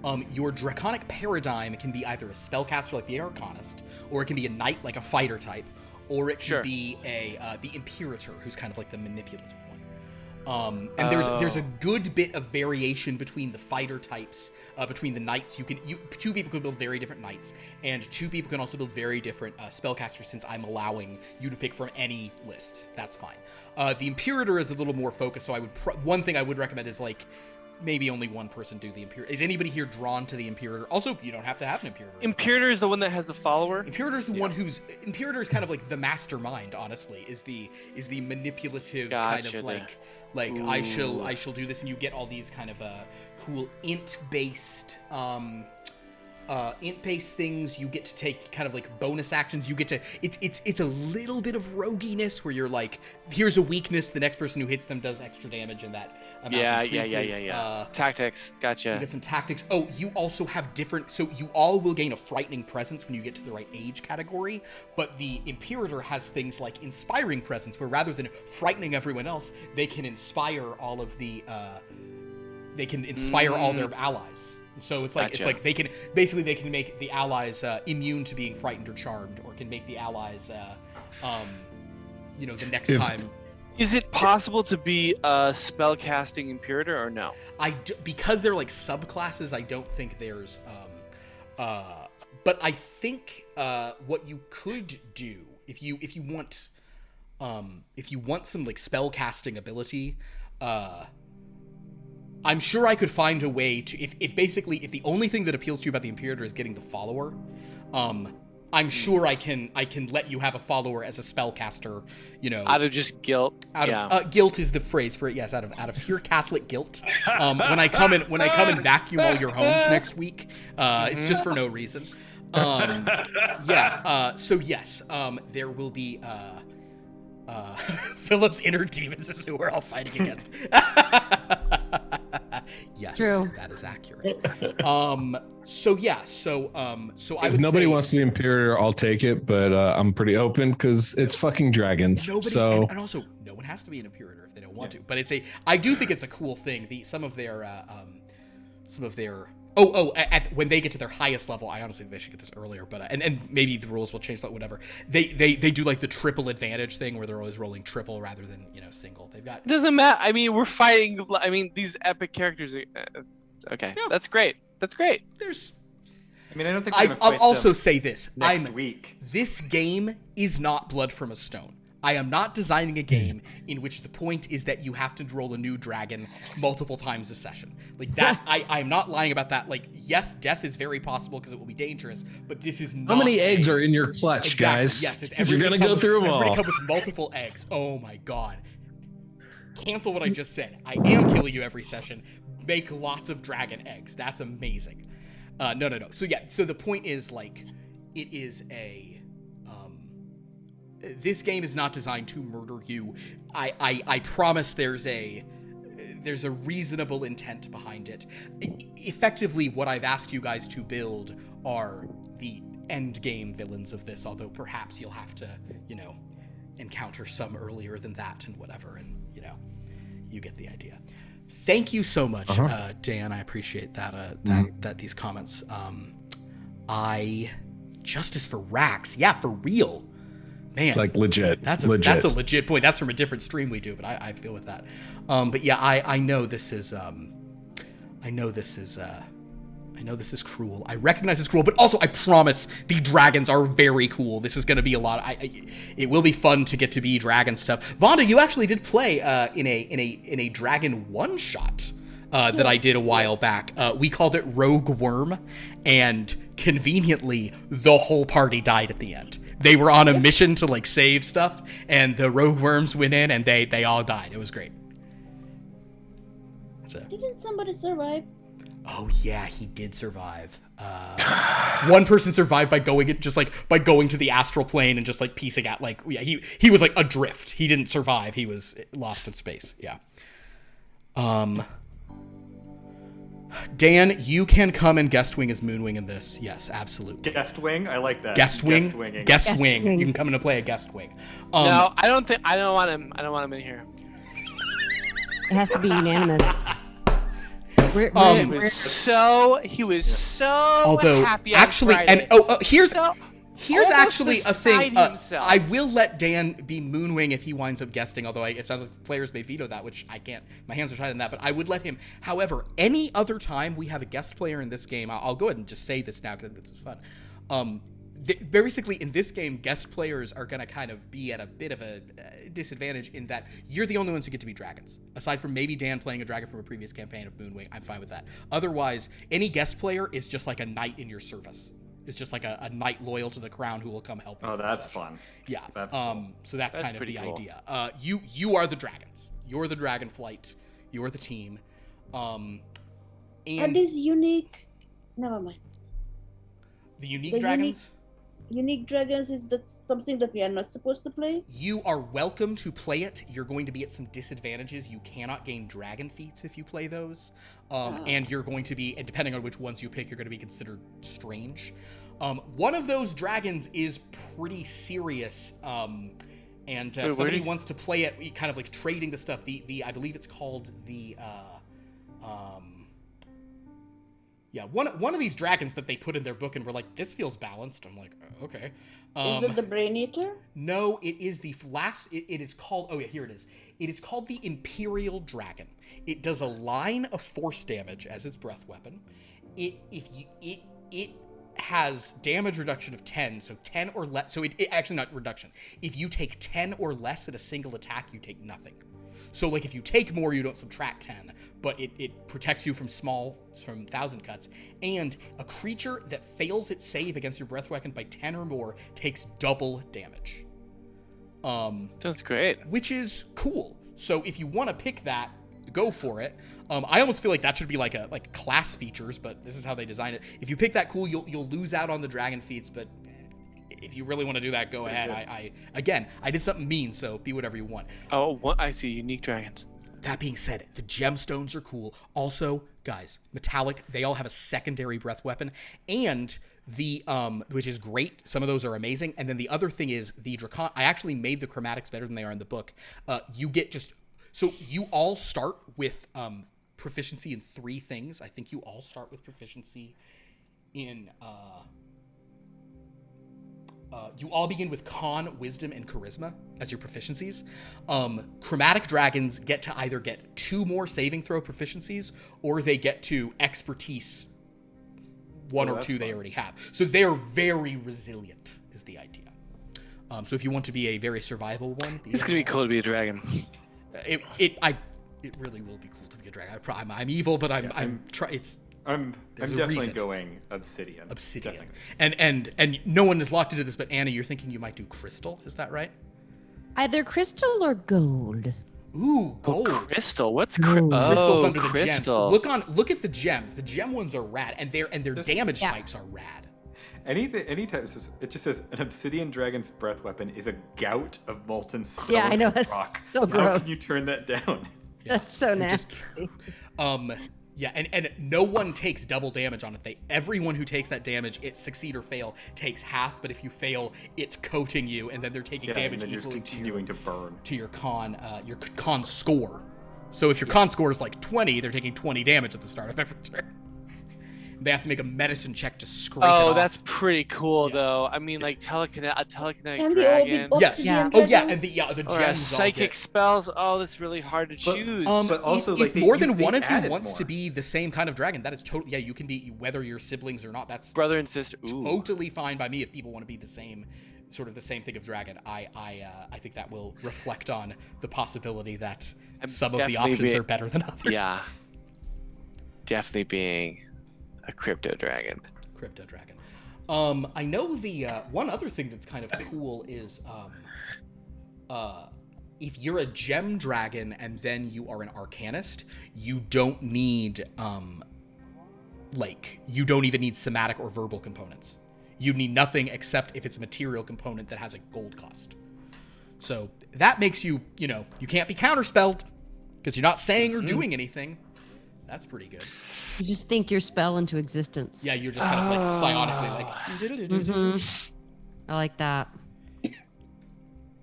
on. Your draconic paradigm can be either a spellcaster like the Arcanist, or it can be a knight like a fighter type, or it can Sure. be the Imperator, who's kind of like the manipulative one. And there's a good bit of variation between the fighter types, between the knights. Two people can build very different knights, and 2 people can also build very different spellcasters. Since I'm allowing you to pick from any list, that's fine. The Imperator is a little more focused, so I would one thing I would recommend is like maybe only one person do the Imperator. Is anybody here drawn to the Imperator? Also, you don't have to have an Imperator. Imperator is the one that has the follower. Imperator's the one who's Imperator is kind of like the mastermind. Honestly, is the manipulative kind of like I shall do this, and you get all these kind of cool int based things. You get to take kind of like bonus actions. You get to it's a little bit of roguiness where you're like, here's a weakness, the next person who hits them does extra damage, and that amount increases. Tactics, gotcha. You get some tactics. Oh, you also have different, so you all will gain a frightening presence when you get to the right age category, but the Imperator has things like inspiring presence, where rather than frightening everyone else, they can inspire all of the all their allies. So it's like Gotcha. they can make the allies immune to being frightened or charmed, or can make the allies the next time. Is it possible to be a spellcasting Imperator or no? Because they're like subclasses, I don't think there's but I think what you could do if you want some like spellcasting ability, I'm sure I could find a way to, if the only thing that appeals to you about the Imperator is getting the follower, I'm sure I can let you have a follower as a spellcaster, out of just guilt. Guilt is the phrase for it. Yes, out of pure Catholic guilt. When I come and vacuum all your homes next week, it's just for no reason. So yes, there will be Philip's inner demons is who we're all fighting against. Yes, True. That is accurate. So I If would nobody say, wants the Imperator, I'll take it, but I'm pretty open because it's fucking dragons. and also no one has to be an Imperator if they don't want to. But I do think it's a cool thing. Some of their when they get to their highest level, I honestly think they should get this earlier, but and maybe the rules will change that, whatever. They do like the triple advantage thing where they're always rolling triple rather than single. They've got. It doesn't matter. I mean, we're fighting. I mean, these epic characters. Okay, Yeah. That's great. That's great. There's. I mean, I don't think we're gonna I'll fight also them say this. next week. This game is not Blood from a Stone. I am not designing a game in which the point is that you have to roll a new dragon multiple times a session. Like that, I'm not lying about that. Like, yes, death is very possible because it will be dangerous, but this is not. How many eggs are in your clutch, Exactly, guys? yes, it's Because you're gonna go through them everybody all. come with multiple eggs. Oh my god. Cancel what I just said. I am killing you every session. Make lots of dragon eggs. That's amazing. No. So the point is, like, it is a. This game is not designed to murder you. I promise there's a reasonable intent behind it. Effectively, what I've asked you guys to build are the end game villains of this, although perhaps you'll have to, encounter some earlier than that and whatever, and, you get the idea. Thank you so much, Dan. I appreciate that, that these comments. Justice for Rax. Yeah, for real. Man, Like legit. That's a legit point. That's from a different stream we do, but I feel with that. But yeah, I know this is cruel. I recognize it's cruel, but also I promise the dragons are very cool. This is going to be a lot. It will be fun to get to be dragon stuff. Vanda, you actually did play in a dragon one shot that I did a while back. We called it Rogue Worm, and conveniently, the whole party died at the end. They were on a mission to like save stuff, and the rogue worms went in, and they all died. It was great. Didn't somebody survive? Oh yeah, he did survive. One person survived by going to the astral plane and just like piecing out. Like, yeah, he was like adrift. He didn't survive. He was lost in space. Yeah. Dan, you can come and guest wing as Moonwing in this. Yes, absolutely. Guest wing, I like that. Guest wing. Guest You can come in to play a guest wing. No, I don't want him. I don't want him in here. It has to be unanimous. He was so although happy on actually, Friday. and here's almost actually a thing. beside himself. I will let Dan be Moonwing if he winds up guesting. Although it sounds like players may veto that, which I can't. My hands are tied on that. But I would let him. However, any other time we have a guest player in this game, I'll go ahead and just say this now because this is fun. basically in this game, guest players are going to kind of be at a bit of a disadvantage in that you're the only ones who get to be dragons. Aside from maybe Dan playing a dragon from a previous campaign of Moonwing, I'm fine with that. Otherwise, any guest player is just like a knight in your service. It's just like a knight loyal to the crown who will come help you. Oh, that's fun. Yeah. That's cool. So that's kind of pretty the cool. idea. You are the dragons. You're the dragon flight. You're the team. Are And these unique? Never mind. the unique the dragons. Unique dragons, is that something that we are not supposed to play? You are welcome to play it. You're going to be at some disadvantages. You cannot gain dragon feats if you play those. And you're going to be, and depending on which ones you pick, you're going to be considered strange. One of those dragons is pretty serious. And if Wait, somebody wants to play it, kind of like trading the stuff, I believe it's called the, one of these dragons that they put in their book and were like, this feels balanced. I'm like, okay. Is that the Brain Eater? No, it is the last. It is called. Oh yeah, here it is. It is called the Imperial Dragon. It does a line of force damage as its breath weapon. It has damage reduction of 10, so 10 or less. So it actually not reduction. If you take 10 or less at a single attack, you take nothing. So like if you take more, you don't subtract 10, but it protects you from 1,000 cuts. And a creature that fails its save against your breath weapon by 10 or more takes double damage. That's great. Which is cool. So if you want to pick that, go for it. I almost feel like that should be like class features, but this is how they design it. If you pick that, cool, you'll lose out on the dragon feats, but if you really want to do that, go ahead. I did something mean, so be whatever you want. Oh, I see. Unique dragons. That being said, the gemstones are cool. Also, guys, metallic, they all have a secondary breath weapon, and the which is great. Some of those are amazing. And then the other thing is the dracon. I actually made the chromatics better than they are in the book. You get so you all start with proficiency in 3 things. I think you all start with proficiency in you all begin with Con, Wisdom, and Charisma as your proficiencies. Chromatic dragons get to either get 2 more saving throw proficiencies, or they get to Expertise 1 or 2 they already have. So they are very resilient, is the idea. So if you want to be a very survivable one, It's gonna be cool to be a dragon. It really will be cool to be a dragon. I'm evil, but I'm definitely going Obsidian. Obsidian. Definitely. And no one is locked into this, but Anna, you're thinking you might do crystal, is that right? Either crystal or gold. Ooh, gold. Crystal. What's Ooh. Crystal's under the crystal. gems. Look at the gems. The gem ones are rad, and their damage types are rad. Anytime it just says an obsidian dragon's breath weapon is a gout of molten stone. Yeah, I know, and that's rock. so How gross. can you turn that down? That's so It just- nasty. Yeah, and no one takes double damage on it. Everyone who takes that damage, it succeed or fail, takes half. But if you fail, it's coating you, and then they're taking Yeah, damage and then you're equally continuing to burn. to your con score. So if your con score is like 20, they're taking 20 damage at the start of every turn. They have to make a medicine check to scrape it Oh, off. that's pretty cool, though. I mean, like a telekinetic And the all dragon. the Yes. obsidian Oh yeah, dragons? and the Or gems. a all psychic get- spells. Oh, that's really hard to choose. But also, if like, more they than one of you added wants more. to be the same kind of dragon, that is totally you can be whether you're siblings or not. That's Brother and sister. Ooh. totally fine by me if people want to be the same thing of dragon. I think that will reflect on the possibility that I'm some of the definitely options be- are better than others. Yeah. Definitely being a crypto dragon. Crypto dragon. I know the one other thing that's kind of cool is if you're a gem dragon and then you are an arcanist, you don't need you don't even need somatic or verbal components. You need nothing except if it's a material component that has a gold cost. So that makes you you can't be counterspelled because you're not saying or doing anything. That's pretty good. You just think your spell into existence. Yeah, you're just kind of like psionically I like that.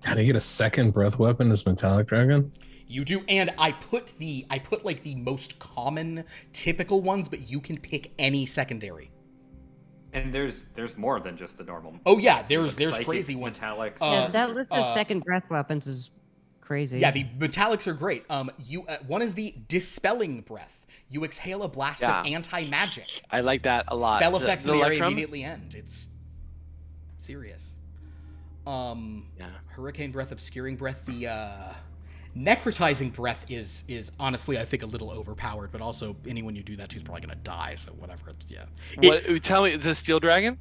Can I get a second breath weapon as metallic dragon? You do, and I put like the most common, typical ones, but you can pick any secondary. And there's more than just the normal. Oh yeah, There's there's psychic, crazy ones. Metallics. Yeah, that list of second breath weapons is crazy. Yeah, the metallics are great. One is the dispelling breath. You exhale a blast of anti-magic. I like that a lot. Spell effects in the area Electrum? immediately end. It's serious. Yeah. Hurricane breath, obscuring breath. The necrotizing breath is honestly, I think, a little overpowered. But also, anyone you do that to is probably gonna die. So whatever. Yeah. Tell me, the steel dragon?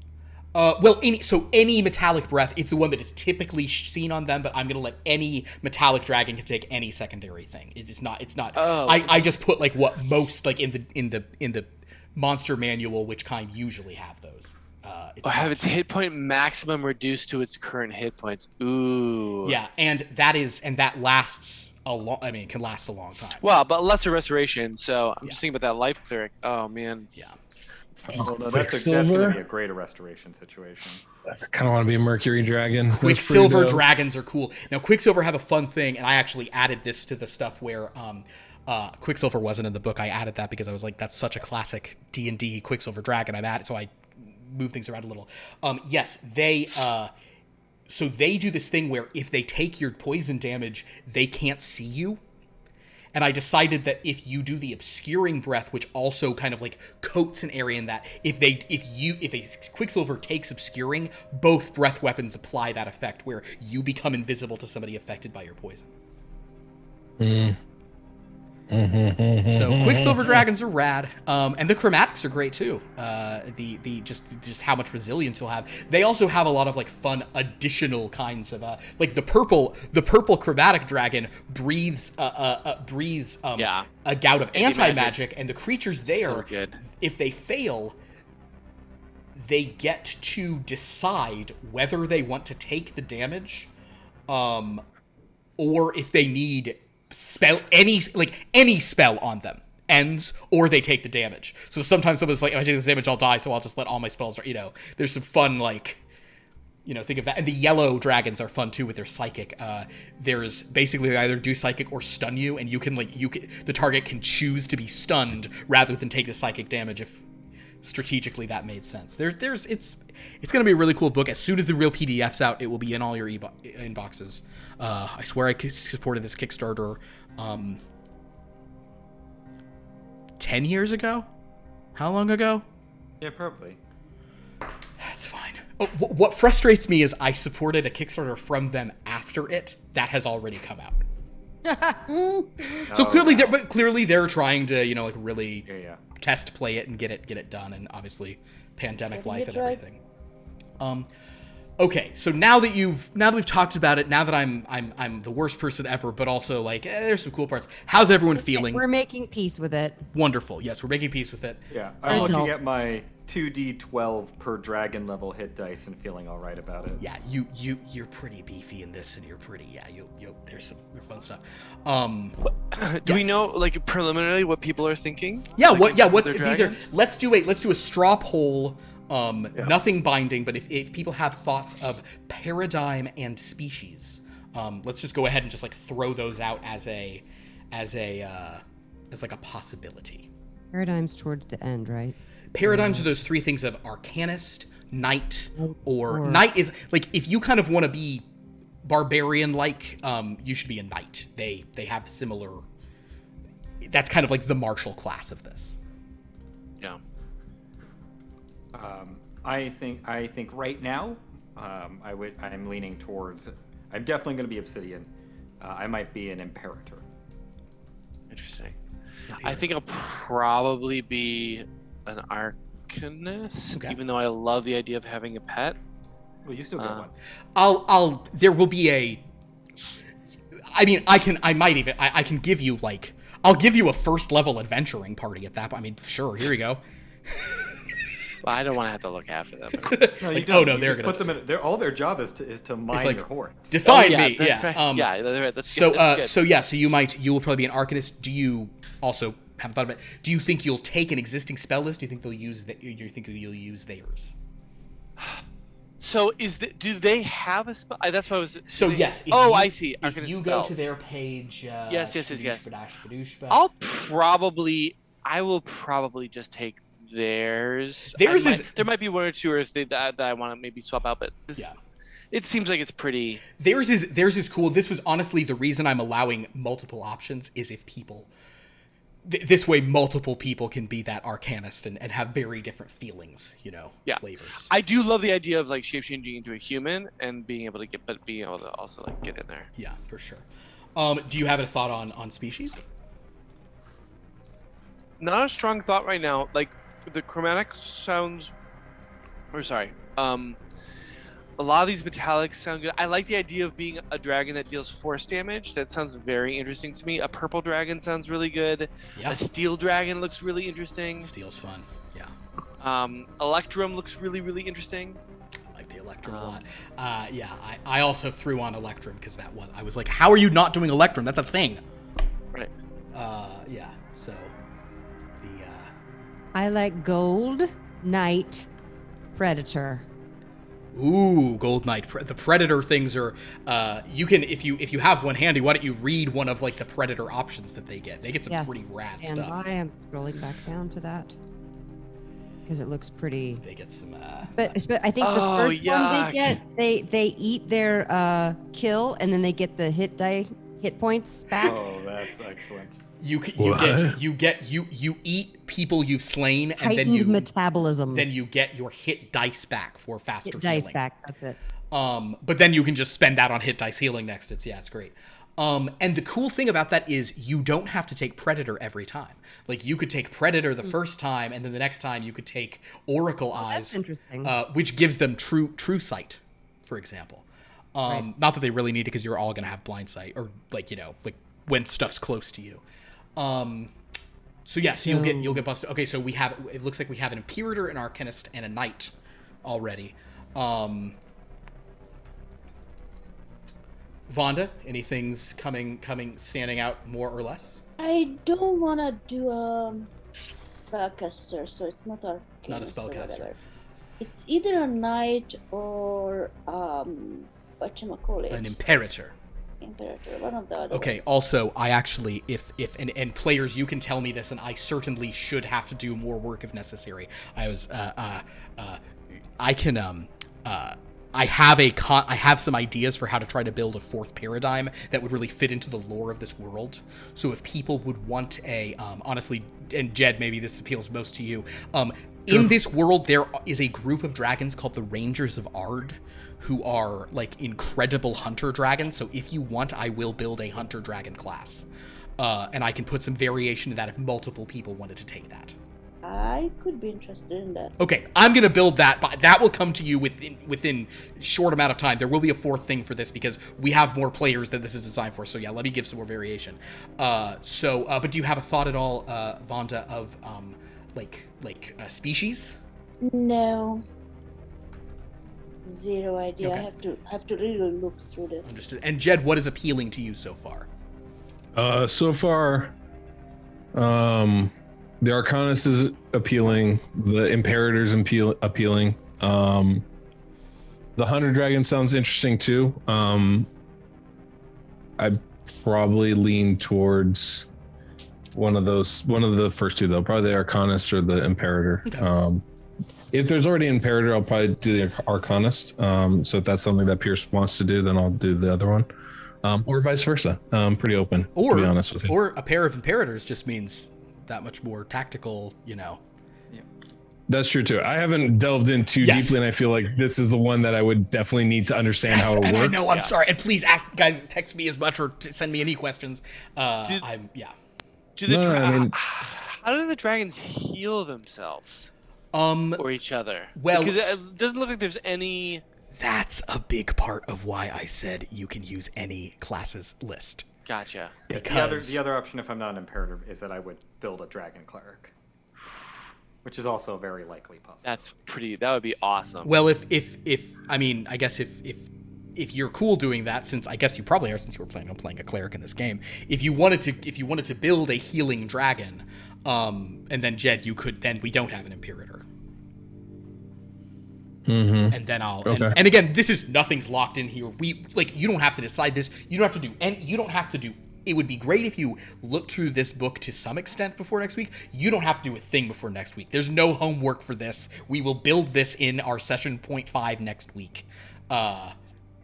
Well, any metallic breath, it's the one that is typically seen on them. But I'm gonna let any metallic dragon can take any secondary thing. It's not. Oh. I just put like what most like in the monster manual, which kind usually have those. Have its hit point maximum reduced to its current hit points. Ooh. Yeah, and that lasts a long. I mean, it can last a long time. Well, but lesser restoration. So I'm just thinking about that life cleric. Oh man. Yeah. Well, no, that's going to be a greater restoration situation. I kind of want to be a Mercury Dragon. Quicksilver dragons are cool. Now, Quicksilver have a fun thing, and I actually added this to the stuff where Quicksilver wasn't in the book. I added that because I was like, that's such a classic D&D Quicksilver dragon. I'm at it, so I move things around a little. Yes, they do this thing where if they take your poison damage, they can't see you. And I decided that if you do the obscuring breath, which also kind of like coats an area in that, if a Quicksilver takes obscuring, both breath weapons apply that effect where you become invisible to somebody affected by your poison. So Quicksilver dragons are rad, and the chromatics are great too. The just how much resilience you'll have. They also have a lot of like fun additional kinds of like the purple chromatic dragon breathes a gout of anti-magic, and the creatures there, if they fail, they get to decide whether they want to take the damage, or if they need any spell on them ends, or they take the damage. So sometimes someone's like, if I take this damage, I'll die, so I'll just let all my spells, there's some fun, think of that. And the yellow dragons are fun too with their psychic. There's basically they either do psychic or stun you, and the target can choose to be stunned rather than take the psychic damage if strategically that made sense. It's going to be a really cool book. As soon as the real PDF's out, it will be in all your inboxes. I swear I supported this Kickstarter 10 years ago? How long ago? Yeah, probably. That's fine. Oh, what frustrates me is I supported a Kickstarter from them after it. That has already come out. So clearly they're trying to, really test play it and get it done, and obviously pandemic life and everything. Okay, so now that we've talked about it, now that I'm the worst person ever, but also there's some cool parts. How's everyone feeling? We're making peace with it. Wonderful. Yes, we're making peace with it. Yeah, I'm looking at my 2d12 per dragon level hit dice and feeling all right about it. Yeah, you're pretty beefy in this, and you're pretty. Yeah, there's some fun stuff. Do we know preliminarily what people are thinking? Yeah, what these are? Let's do a straw poll. Nothing binding, but if people have thoughts of paradigm and species, let's just go ahead and just throw those out as a possibility. Paradigms towards the end, right? Paradigms are those three things of arcanist, knight, or knight is if you kind of want to be barbarian you should be a knight. They have similar. That's kind of the martial class of this. Yeah. I think right now, I'm leaning towards. I'm definitely going to be Obsidian. I might be an Imperator. Interesting. I think I'll probably be an Arcanist, even though I love the idea of having a pet. Well, you still get one. There will be a. I mean, I can give you I'll give you a first level adventuring party at that point. I mean, sure, here we go. Well, I don't want to have to look after them. No, you don't. They're gonna put them in. All their job is to mine your hordes. Define me. That's Yeah. Right. That's so good. So you will probably be an Arcanist. Do you also haven't thought of it? Do you think you'll take an existing spell list? Do you think they'll use that? You think you'll use theirs? So do they have a spell? That's what I was. Yes. I see. If you go to their page. Yes. I will probably just take theirs. There might be one or two that I want to maybe swap out, but it seems like it's pretty. Theirs is cool. This was honestly the reason I'm allowing multiple options is if people this way multiple people can be that arcanist and have very different feelings, Yeah. flavors. I do love the idea of like shape changing into a human and being able to also like get in there. Yeah, for sure. Do you have a thought on species? Not a strong thought right now. Like the chromatic sounds, a lot of these metallics sound good. I like the idea of being a dragon that deals force damage. That sounds very interesting to me. A purple dragon sounds really good. Yeah. A steel dragon looks really interesting. Steel's fun. Yeah. Electrum looks really, really interesting. I like the Electrum a lot. Yeah, I also threw on Electrum because I was like, how are you not doing Electrum? That's a thing. Right. Yeah, so I like Gold Knight Predator. Ooh, Gold Knight. The Predator things are, you can, if you have one handy, why don't you read one of like the Predator options that they get? They get some pretty rad stand stuff. by. I'm scrolling back down to that because it looks pretty. They get some, But I think the first yuck. one they eat their kill and then they get the hit points back. Oh, that's excellent. you eat people you've slain and then Heightened metabolism. then you get your hit dice back for faster Hit dice healing. back. That's it. But then you can just spend that on hit dice healing next. It's great. And the cool thing about that is you don't have to take Predator every time. Like you could take Predator the first time, and then the next time you could take Oracle Eyes, that's interesting. which gives them true sight, for example. Right. Not that they really need it because you're all gonna have blind sight, or like when stuff's close to you. So you'll get busted. Okay, so it looks like we have an Imperator, an Arcanist, and a Knight already. Vanda, anything's standing out more or less? I don't want to do a spellcaster, so it's not a Not a spellcaster. It's either a knight or whatchamacallit? An Imperator. Imperator, one of the other Okay, ones. also, I actually, if and players, you can tell me this, and I certainly should have to do more work if necessary. I have some ideas for how to try to build a fourth paradigm that would really fit into the lore of this world. So if people would want honestly, and Jed, maybe this appeals most to you, in this world, there is a group of dragons called the Rangers of Ard, who are like incredible hunter dragons. So if you want, I will build a hunter dragon class. And I can put some variation in that if multiple people wanted to take that. I could be interested in that. Okay, I'm gonna build that, but that will come to you within short amount of time. There will be a fourth thing for this because we have more players than this is designed for. So yeah, let me give some more variation. But do you have a thought at all, Vanda, of like a species? No. Zero idea. Okay. I have to really look through this. Understood. And Jed, what is appealing to you so far? So far, the Arcanist is appealing. The Imperator's appealing. The Hunter Dragon sounds interesting too. I'd probably lean towards one of the first two though. Probably the Arcanist or the Imperator. Okay. If there's already an Imperator, I'll probably do the Arcanist. So if that's something that Pierce wants to do, then I'll do the other one. Or vice versa. I'm pretty open, to be honest with you. Or a pair of Imperators just means that much more tactical, That's true too. I haven't delved in too deeply, and I feel like this is the one that I would definitely need to understand how it works. I know, I'm sorry. And please ask guys, text me as much or send me any questions. How do the dragons heal themselves? Or each other? Well, because it doesn't look like there's any. That's a big part of why I said you can use any classes list. Gotcha. Because The other option, if I'm not an Imperator, is that I would build a Dragon Cleric, which is also very likely possible. That would be awesome. Well, if you're cool doing that, since I guess you probably are, since you were planning on playing a cleric in this game, if you wanted to build a healing dragon, and then Jed, you could. Then we don't have an Imperator. Mm-hmm. And then I'll okay. and again, nothing's locked in here. You don't have to decide this. You don't have to do you don't have to do. It would be great if you looked through this book to some extent before next week. You don't have to do a thing before next week. There's no homework for this. We will build this in our session 0.5 next week.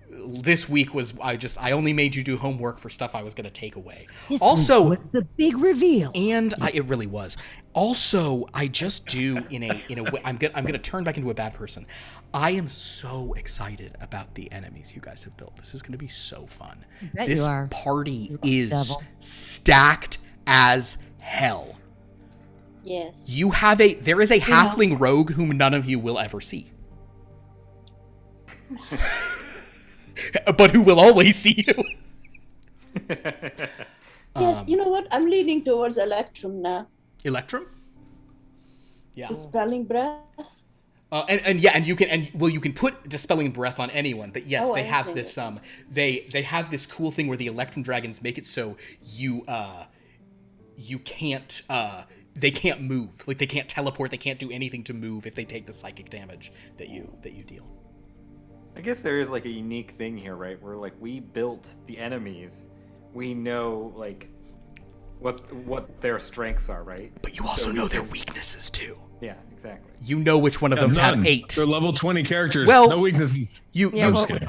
this week was I only made you do homework for stuff I was going to take away. This Also, was the big reveal. and it really was. Also, I just do in a way. I'm gonna turn back into a bad person. I am so excited about the enemies you guys have built. This is gonna be so fun. Bet This you are. party You is devil. stacked as hell. Yes. There is a halfling rogue whom none of you will ever see. But who will always see you. Yes, you know what? I'm leaning towards Electrum now. Electrum? Yeah. Dispelling breath. And you can put dispelling breath on anyone, but yes, Oh, they I have see. this they have this cool thing where the Electrum dragons make it so you can't they can't move. Like they can't teleport, they can't do anything to move if they take the psychic damage that you deal. I guess there is like a unique thing here, right? Where like we built the enemies, we know like what their strengths are, right? But you also know their weaknesses too. Yeah, exactly. You know which one of them have None. 8. They're level 20 characters. Well, no weaknesses. You Yeah, I'm well- just kidding.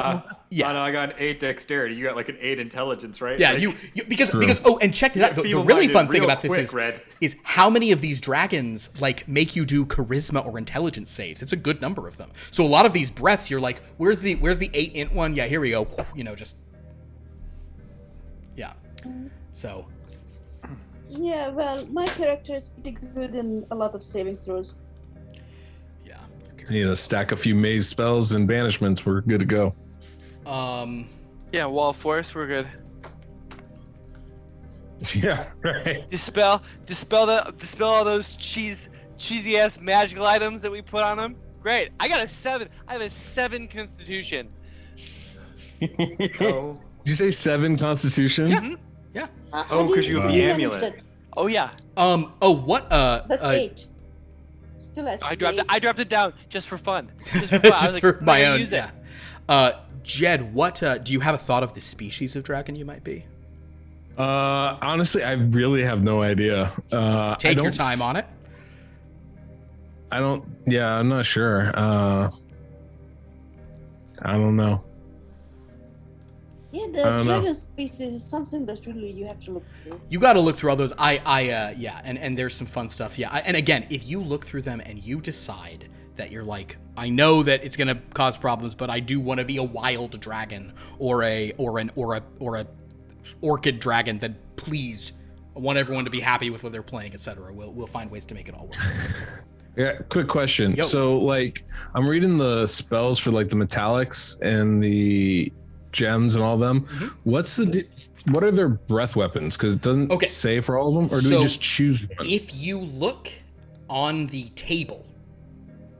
Yeah. I know I got an 8 dexterity. You got like an 8 intelligence, right? Yeah, Like, you because True. and check it out. The really feeble-minded fun thing real about this quick, Red. is how many of these dragons like make you do charisma or intelligence saves. It's a good number of them. So a lot of these breaths, you're like, where's the 8 int one? Yeah, here we go. You know, just yeah. So Yeah, well, my character is pretty good in a lot of saving throws. yeah. Stack a few maze spells and banishments. We're good to go. Yeah, wall of force, we're good. Yeah, right. Dispel all those cheesy ass magical items that we put on them. Great. I got a 7. I have a 7 constitution. Oh, Did you say 7 constitution? Yeah. Yeah. Oh, 'cause you have the managed amulet. that. Oh yeah. Oh, what? That's 8. Still has I to be dropped 8. it down just for fun. Just for fun. I was Just like, for I'm my gonna own. use it. Yeah. Jed, what? Do you have a thought of the species of dragon you might be? Honestly, I really have no idea. Take your time on it. I'm not sure. I don't know. Yeah, I the don't know. dragon species is something that really you have to look through. You got to look through all those. Yeah, and there's some fun stuff. Yeah, and again, if you look through them and you decide that you're like, I know that it's gonna cause problems, but I do want to be a wild dragon or an orchid dragon, then please, I want everyone to be happy with what they're playing, etc. We'll find ways to make it all work. Yeah, quick question. Yo. So, like, I'm reading the spells for like the metallics and the gems and all them. Mm-hmm. What are their breath weapons? Because it doesn't Okay. say for all of them, or do So, we just choose one? If you look on the table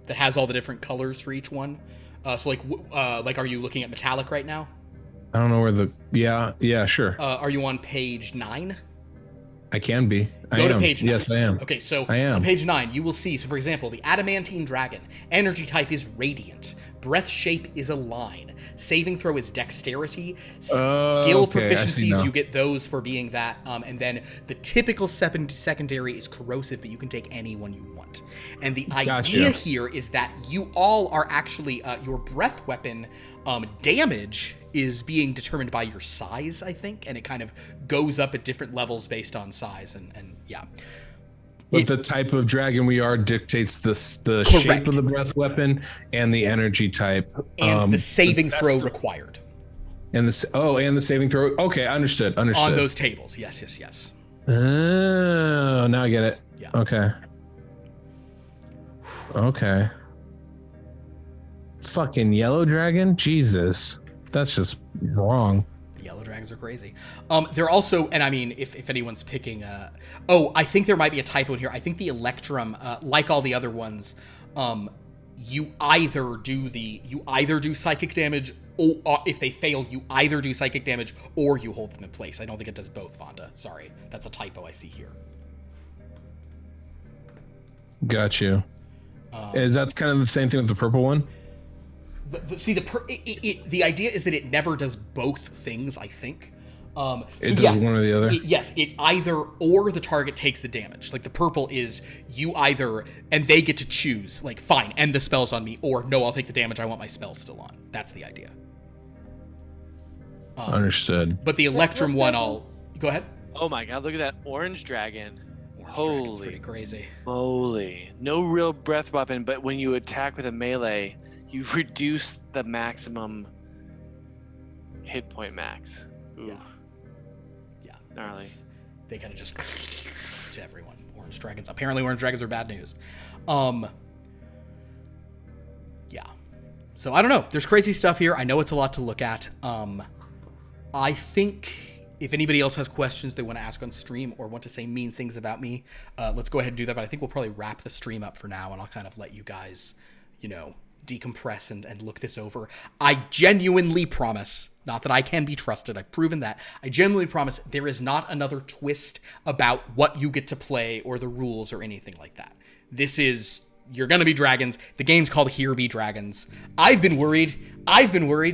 that has all the different colors for each one, so like, are you looking at metallic right now? I don't know where the. Yeah, sure. Are you on page 9? I can be. I Go to am. page 9. Yes, I am. Okay, so I am. on page 9, you will see, so for example, the adamantine dragon, energy type is radiant, breath shape is a line, saving throw is dexterity, skill Okay, I see proficiencies, now. you get those for being that, and then the typical secondary is corrosive, but you can take any one you want. And the idea Gotcha. here is that you all are actually, your breath weapon damage is being determined by your size, I think, and it kind of goes up at different levels based on size, and yeah. But the type of dragon we are dictates the Correct. shape of the breath weapon and the energy type. And the saving that's throw the- required And the saving throw. Okay, understood. on those tables. Yes. Oh, now I get it. Yeah. Okay. Fucking yellow dragon? Jesus. That's just wrong. Yellow dragons are crazy. They're also, and I mean, if anyone's picking, I think there might be a typo in here. I think the Electrum, like all the other ones, you either do psychic damage, or if they fail, you either do psychic damage or you hold them in place. I don't think it does both, Vanda. Sorry, that's a typo I see here. Got you. Is that kind of the same thing with the purple one? The idea is that it never does both things, I think. It does one or the other? Yes, it either or the target takes the damage. Like the purple is you either, and they get to choose, like, fine, end the spell's on me, or no, I'll take the damage, I want my spell still on. That's the idea. Understood. But the Electrum one, I'll go ahead. Oh my god, look at that orange dragon. Dragon's Holy pretty crazy. moly. No real breath weapon, but when you attack with a melee, you reduce the maximum hit point max. Ooh. Yeah. Gnarly. They kind of just to everyone. Orange dragons. Apparently, orange dragons are bad news. Yeah. So I don't know. There's crazy stuff here. I know it's a lot to look at. I think if anybody else has questions they want to ask on stream or want to say mean things about me, let's go ahead and do that. But I think we'll probably wrap the stream up for now, and I'll kind of let you guys, decompress and look this over. I genuinely promise, not that I can be trusted, I've proven that, I genuinely promise there is not another twist about what you get to play or the rules or anything like that. This is, you're gonna be dragons. The game's called Here Be Dragons. I've been worried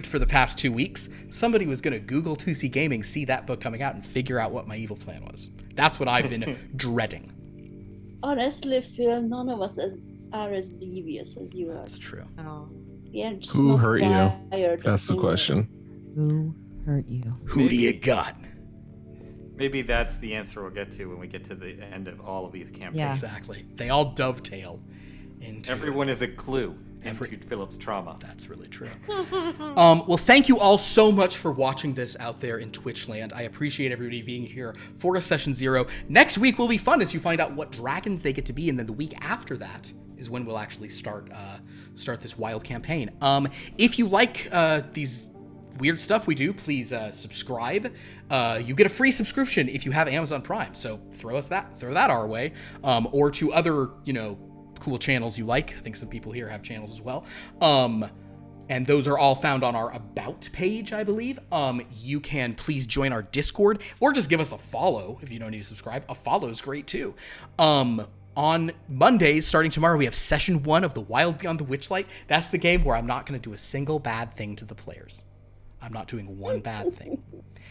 for the past 2 weeks somebody was gonna Google 2C Gaming, see that book coming out, and figure out what my evil plan was. That's what I've been dreading. Honestly, Phil, none of us are as devious as you are. That's true. Oh. Yeah, just Who not hurt you? wired That's the same way. question. Who hurt you? Who do you got? Maybe that's the answer we'll get to when we get to the end of all of these campaigns. Yeah. Exactly. They all dovetail into Everyone is a clue Every- into Philip's trauma. That's really true. Well, thank you all so much for watching this out there in Twitch land. I appreciate everybody being here for a session 0. Next week will be fun as you find out what dragons they get to be, and then the week after that is when we'll actually start this wild campaign. If you like these weird stuff we do, please subscribe. You get a free subscription if you have Amazon Prime, so throw that our way, or to other cool channels you like. I think some people here have channels as well. And those are all found on our About page, I believe. You can please join our Discord or just give us a follow if you don't need to subscribe. A follow is great too. On Mondays, starting tomorrow, we have session 1 of The Wild Beyond the Witchlight. That's the game where I'm not going to do a single bad thing to the players. I'm not doing one bad thing.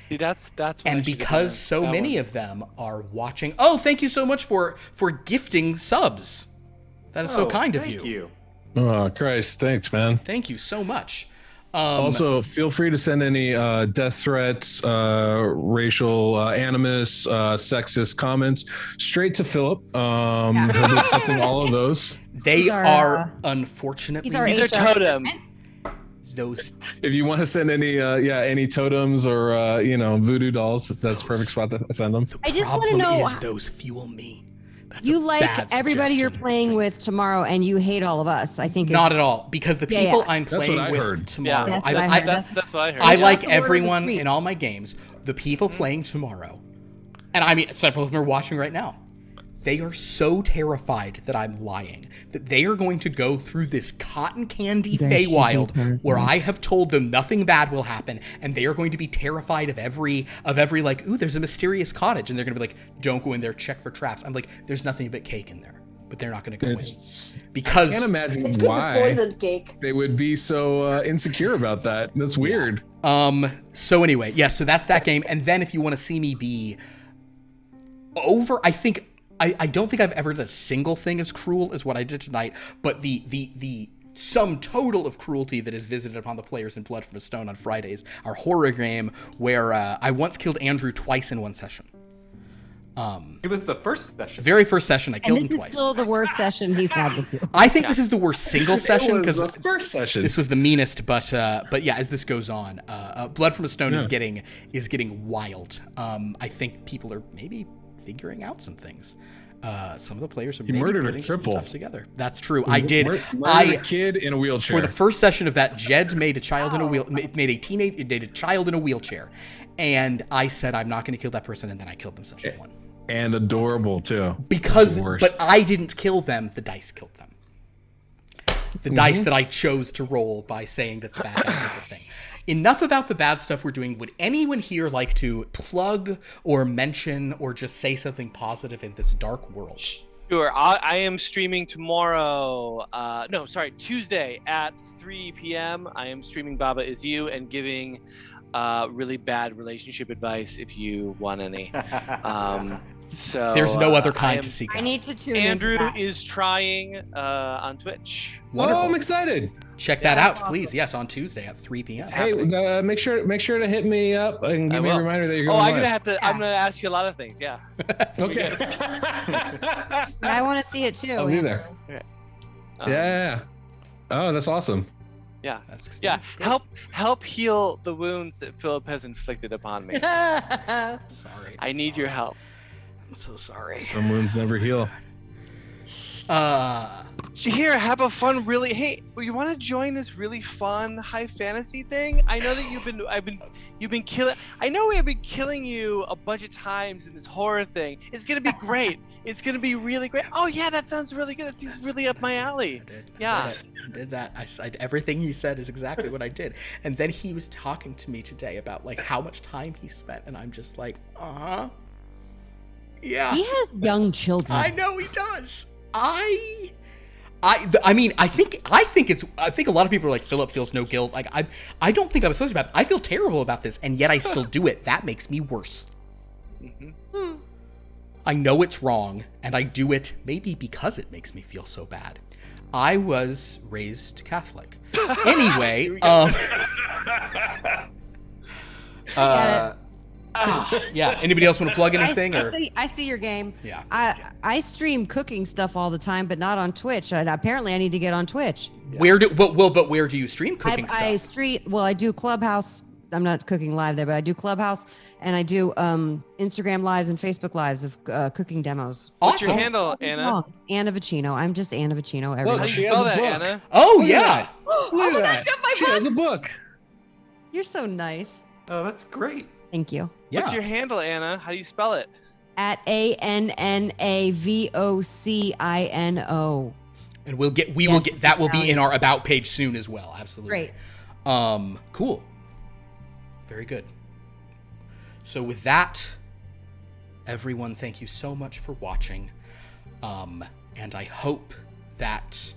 See, that's what I And should've because done. so That many one. of them are watching. Oh, thank you so much for gifting subs. That is so kind of Thank you. Oh, Christ. Thanks, man. Thank you so much. Also, feel free to send any death threats, racial animus, sexist comments straight to Philip. He'll be accepting all of those. They These are, are unfortunately These are totem. those. If you want to send any totems or voodoo dolls, that's a perfect spot to send them. I just wanna problem know- is those fuel me. That's You a like bad everybody you're suggestion. playing with tomorrow, and you hate all of us. I think Not at all, because the Yeah, people yeah. I'm That's what playing I with heard. tomorrow, That's I, what I I, heard. That's what I heard. I Yeah. like That's the word of the everyone street. in all my games. The people playing tomorrow, and I mean, several of them are watching right now. They are so terrified that I'm lying, that they are going to go through this cotton candy Feywild where I have told them nothing bad will happen, and they are going to be terrified of every like, ooh, there's a mysterious cottage, and they're going to be like, don't go in there, check for traps. I'm like, there's nothing but cake in there, but they're not going to go in because I can't imagine It's gonna be why poisoned cake. they would be so insecure about that. That's weird. So anyway, yeah, so that's that game. And then if you want to see me be over, I don't think I've ever done a single thing as cruel as what I did tonight, but the sum total of cruelty that is visited upon the players in Blood from a Stone on Fridays, our horror game where I once killed Andrew twice in one session. It was the first The session. very first session, I killed and him this is twice. still the worst session he's had with you. I think this is the worst single session It was because the first session. this was the meanest, but yeah, as this goes on, Blood from a Stone is getting wild. I think people are maybe figuring out some things. Some of the players are maybe murdered a putting some cripple. stuff together. That's true. I did. Murdered I a kid in a wheelchair. for the first session of that, Jed made a child in a made a child in a wheelchair, and I said I'm not going to kill that person, and then I killed them session 1 and adorable too. because, the worst. but I didn't kill them. The dice killed them. The dice that I chose to roll by saying that the bad guy did the thing. Enough about the bad stuff we're doing. Would anyone here like to plug or mention or just say something positive in this dark world? Sure. I am streaming tomorrow. Tuesday at 3 p.m. I am streaming Baba Is You and giving really bad relationship advice if you want any. So There's no other I kind am- to seek I out. need to tune Andrew into that. is trying on Twitch. Wonderful. Oh, I'm excited. Check that out, please. Yes, on Tuesday at 3 p.m. Hey, make sure to hit me up and give me a reminder that you're going I'm live. gonna have to. I'm gonna ask you a lot of things. Yeah. Okay. I want to see it too. I'll be there. Um, Yeah. Oh, that's awesome. Yeah. That's Yeah. great. Help heal the wounds that Philip has inflicted upon me. Sorry. I need your help. I'm so sorry. Some wounds never heal. Here, have a fun. Really, hey, you want to join this really fun high fantasy thing? I know that you've been killing. I know we have been killing you a bunch of times in this horror thing. It's gonna be great. It's gonna be really great. Oh yeah, that sounds really good. That seems really up my alley. I did that. Everything he said is exactly what I did. And then he was talking to me today about like how much time he spent, and I'm just like, yeah. He has young children. I know he does. I mean, I think a lot of people are like, Philip feels no guilt. Like I don't think I was supposed to about it. I feel terrible about this, and yet I still do it. That makes me worse. Mm-hmm. I know it's wrong, and I do it maybe because it makes me feel so bad. I was raised Catholic. Anyway, yeah. Anybody else want to plug anything? I see your game. Yeah. I stream cooking stuff all the time, but not on Twitch. Apparently, I need to get on Twitch. Where do you stream cooking stuff? I do Clubhouse. I'm not cooking live there, but I do Clubhouse, and I do Instagram lives and Facebook lives of cooking demos. What's your Awesome. handle, Anna? Anna Vicino. I'm just Anna Vicino. How Everywhere. do She you has spell a that, book. Anna? Oh Look at yeah. that. Oh my God, I got my She has a book. You're so nice. Oh, that's great. Thank you. Yeah. What's your handle, Anna? How do you spell it? At ANNAVOCINO. And we will Yes, get that will be in Italian. our about page soon as well. Absolutely. Great. Cool. Very good. So with that, everyone, thank you so much for watching. And I hope that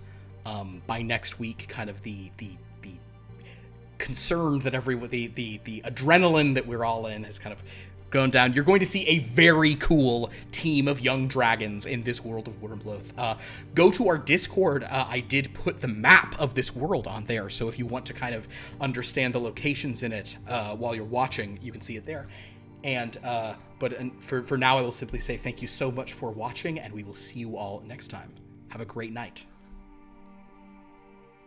by next week, kind of the concern that the adrenaline that we're all in has kind of gone down. You're going to see a very cool team of young dragons in this world of Wyrmloth. Go to our Discord. I did put the map of this world on there, so if you want to kind of understand the locations in it while you're watching, you can see it there. And for now, I will simply say thank you so much for watching, and we will see you all next time. Have a great night.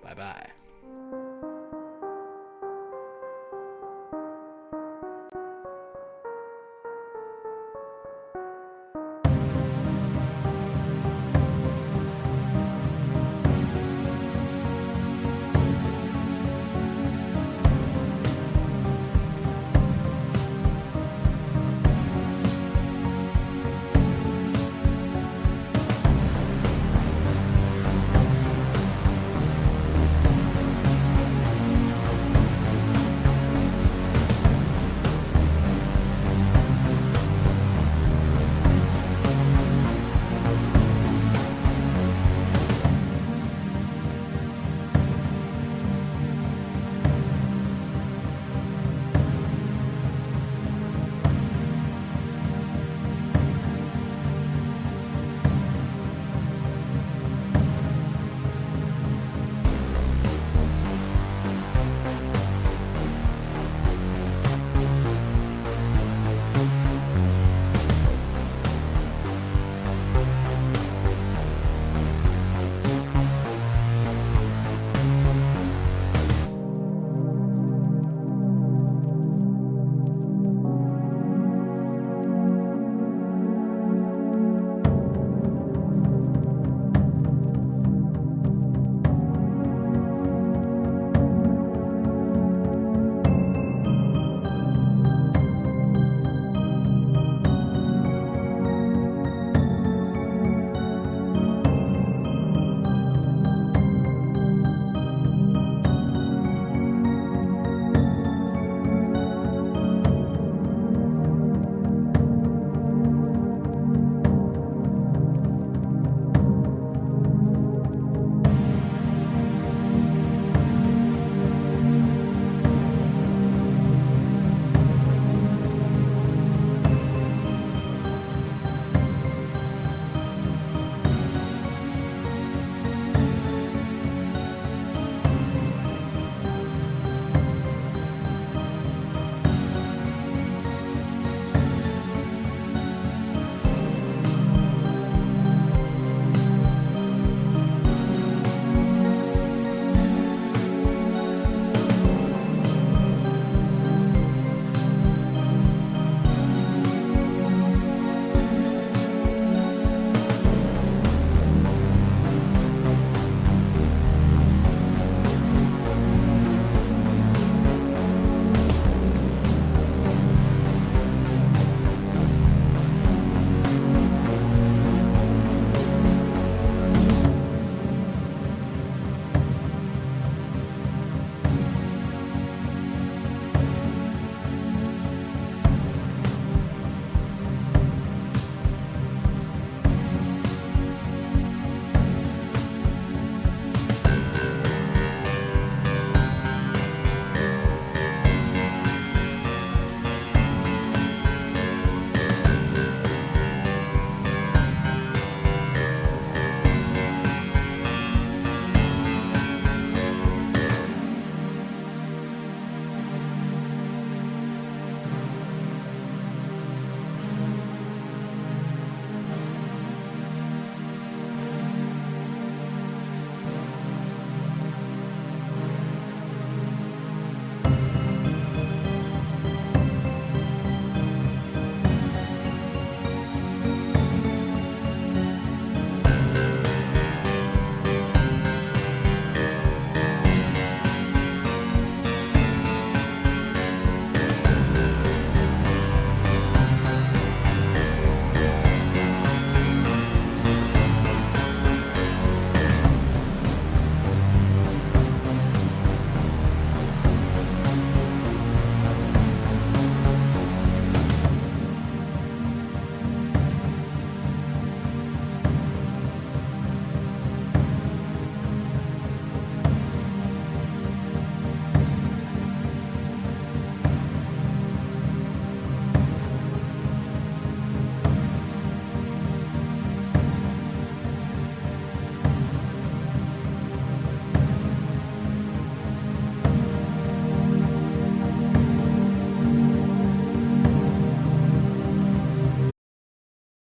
Bye-bye.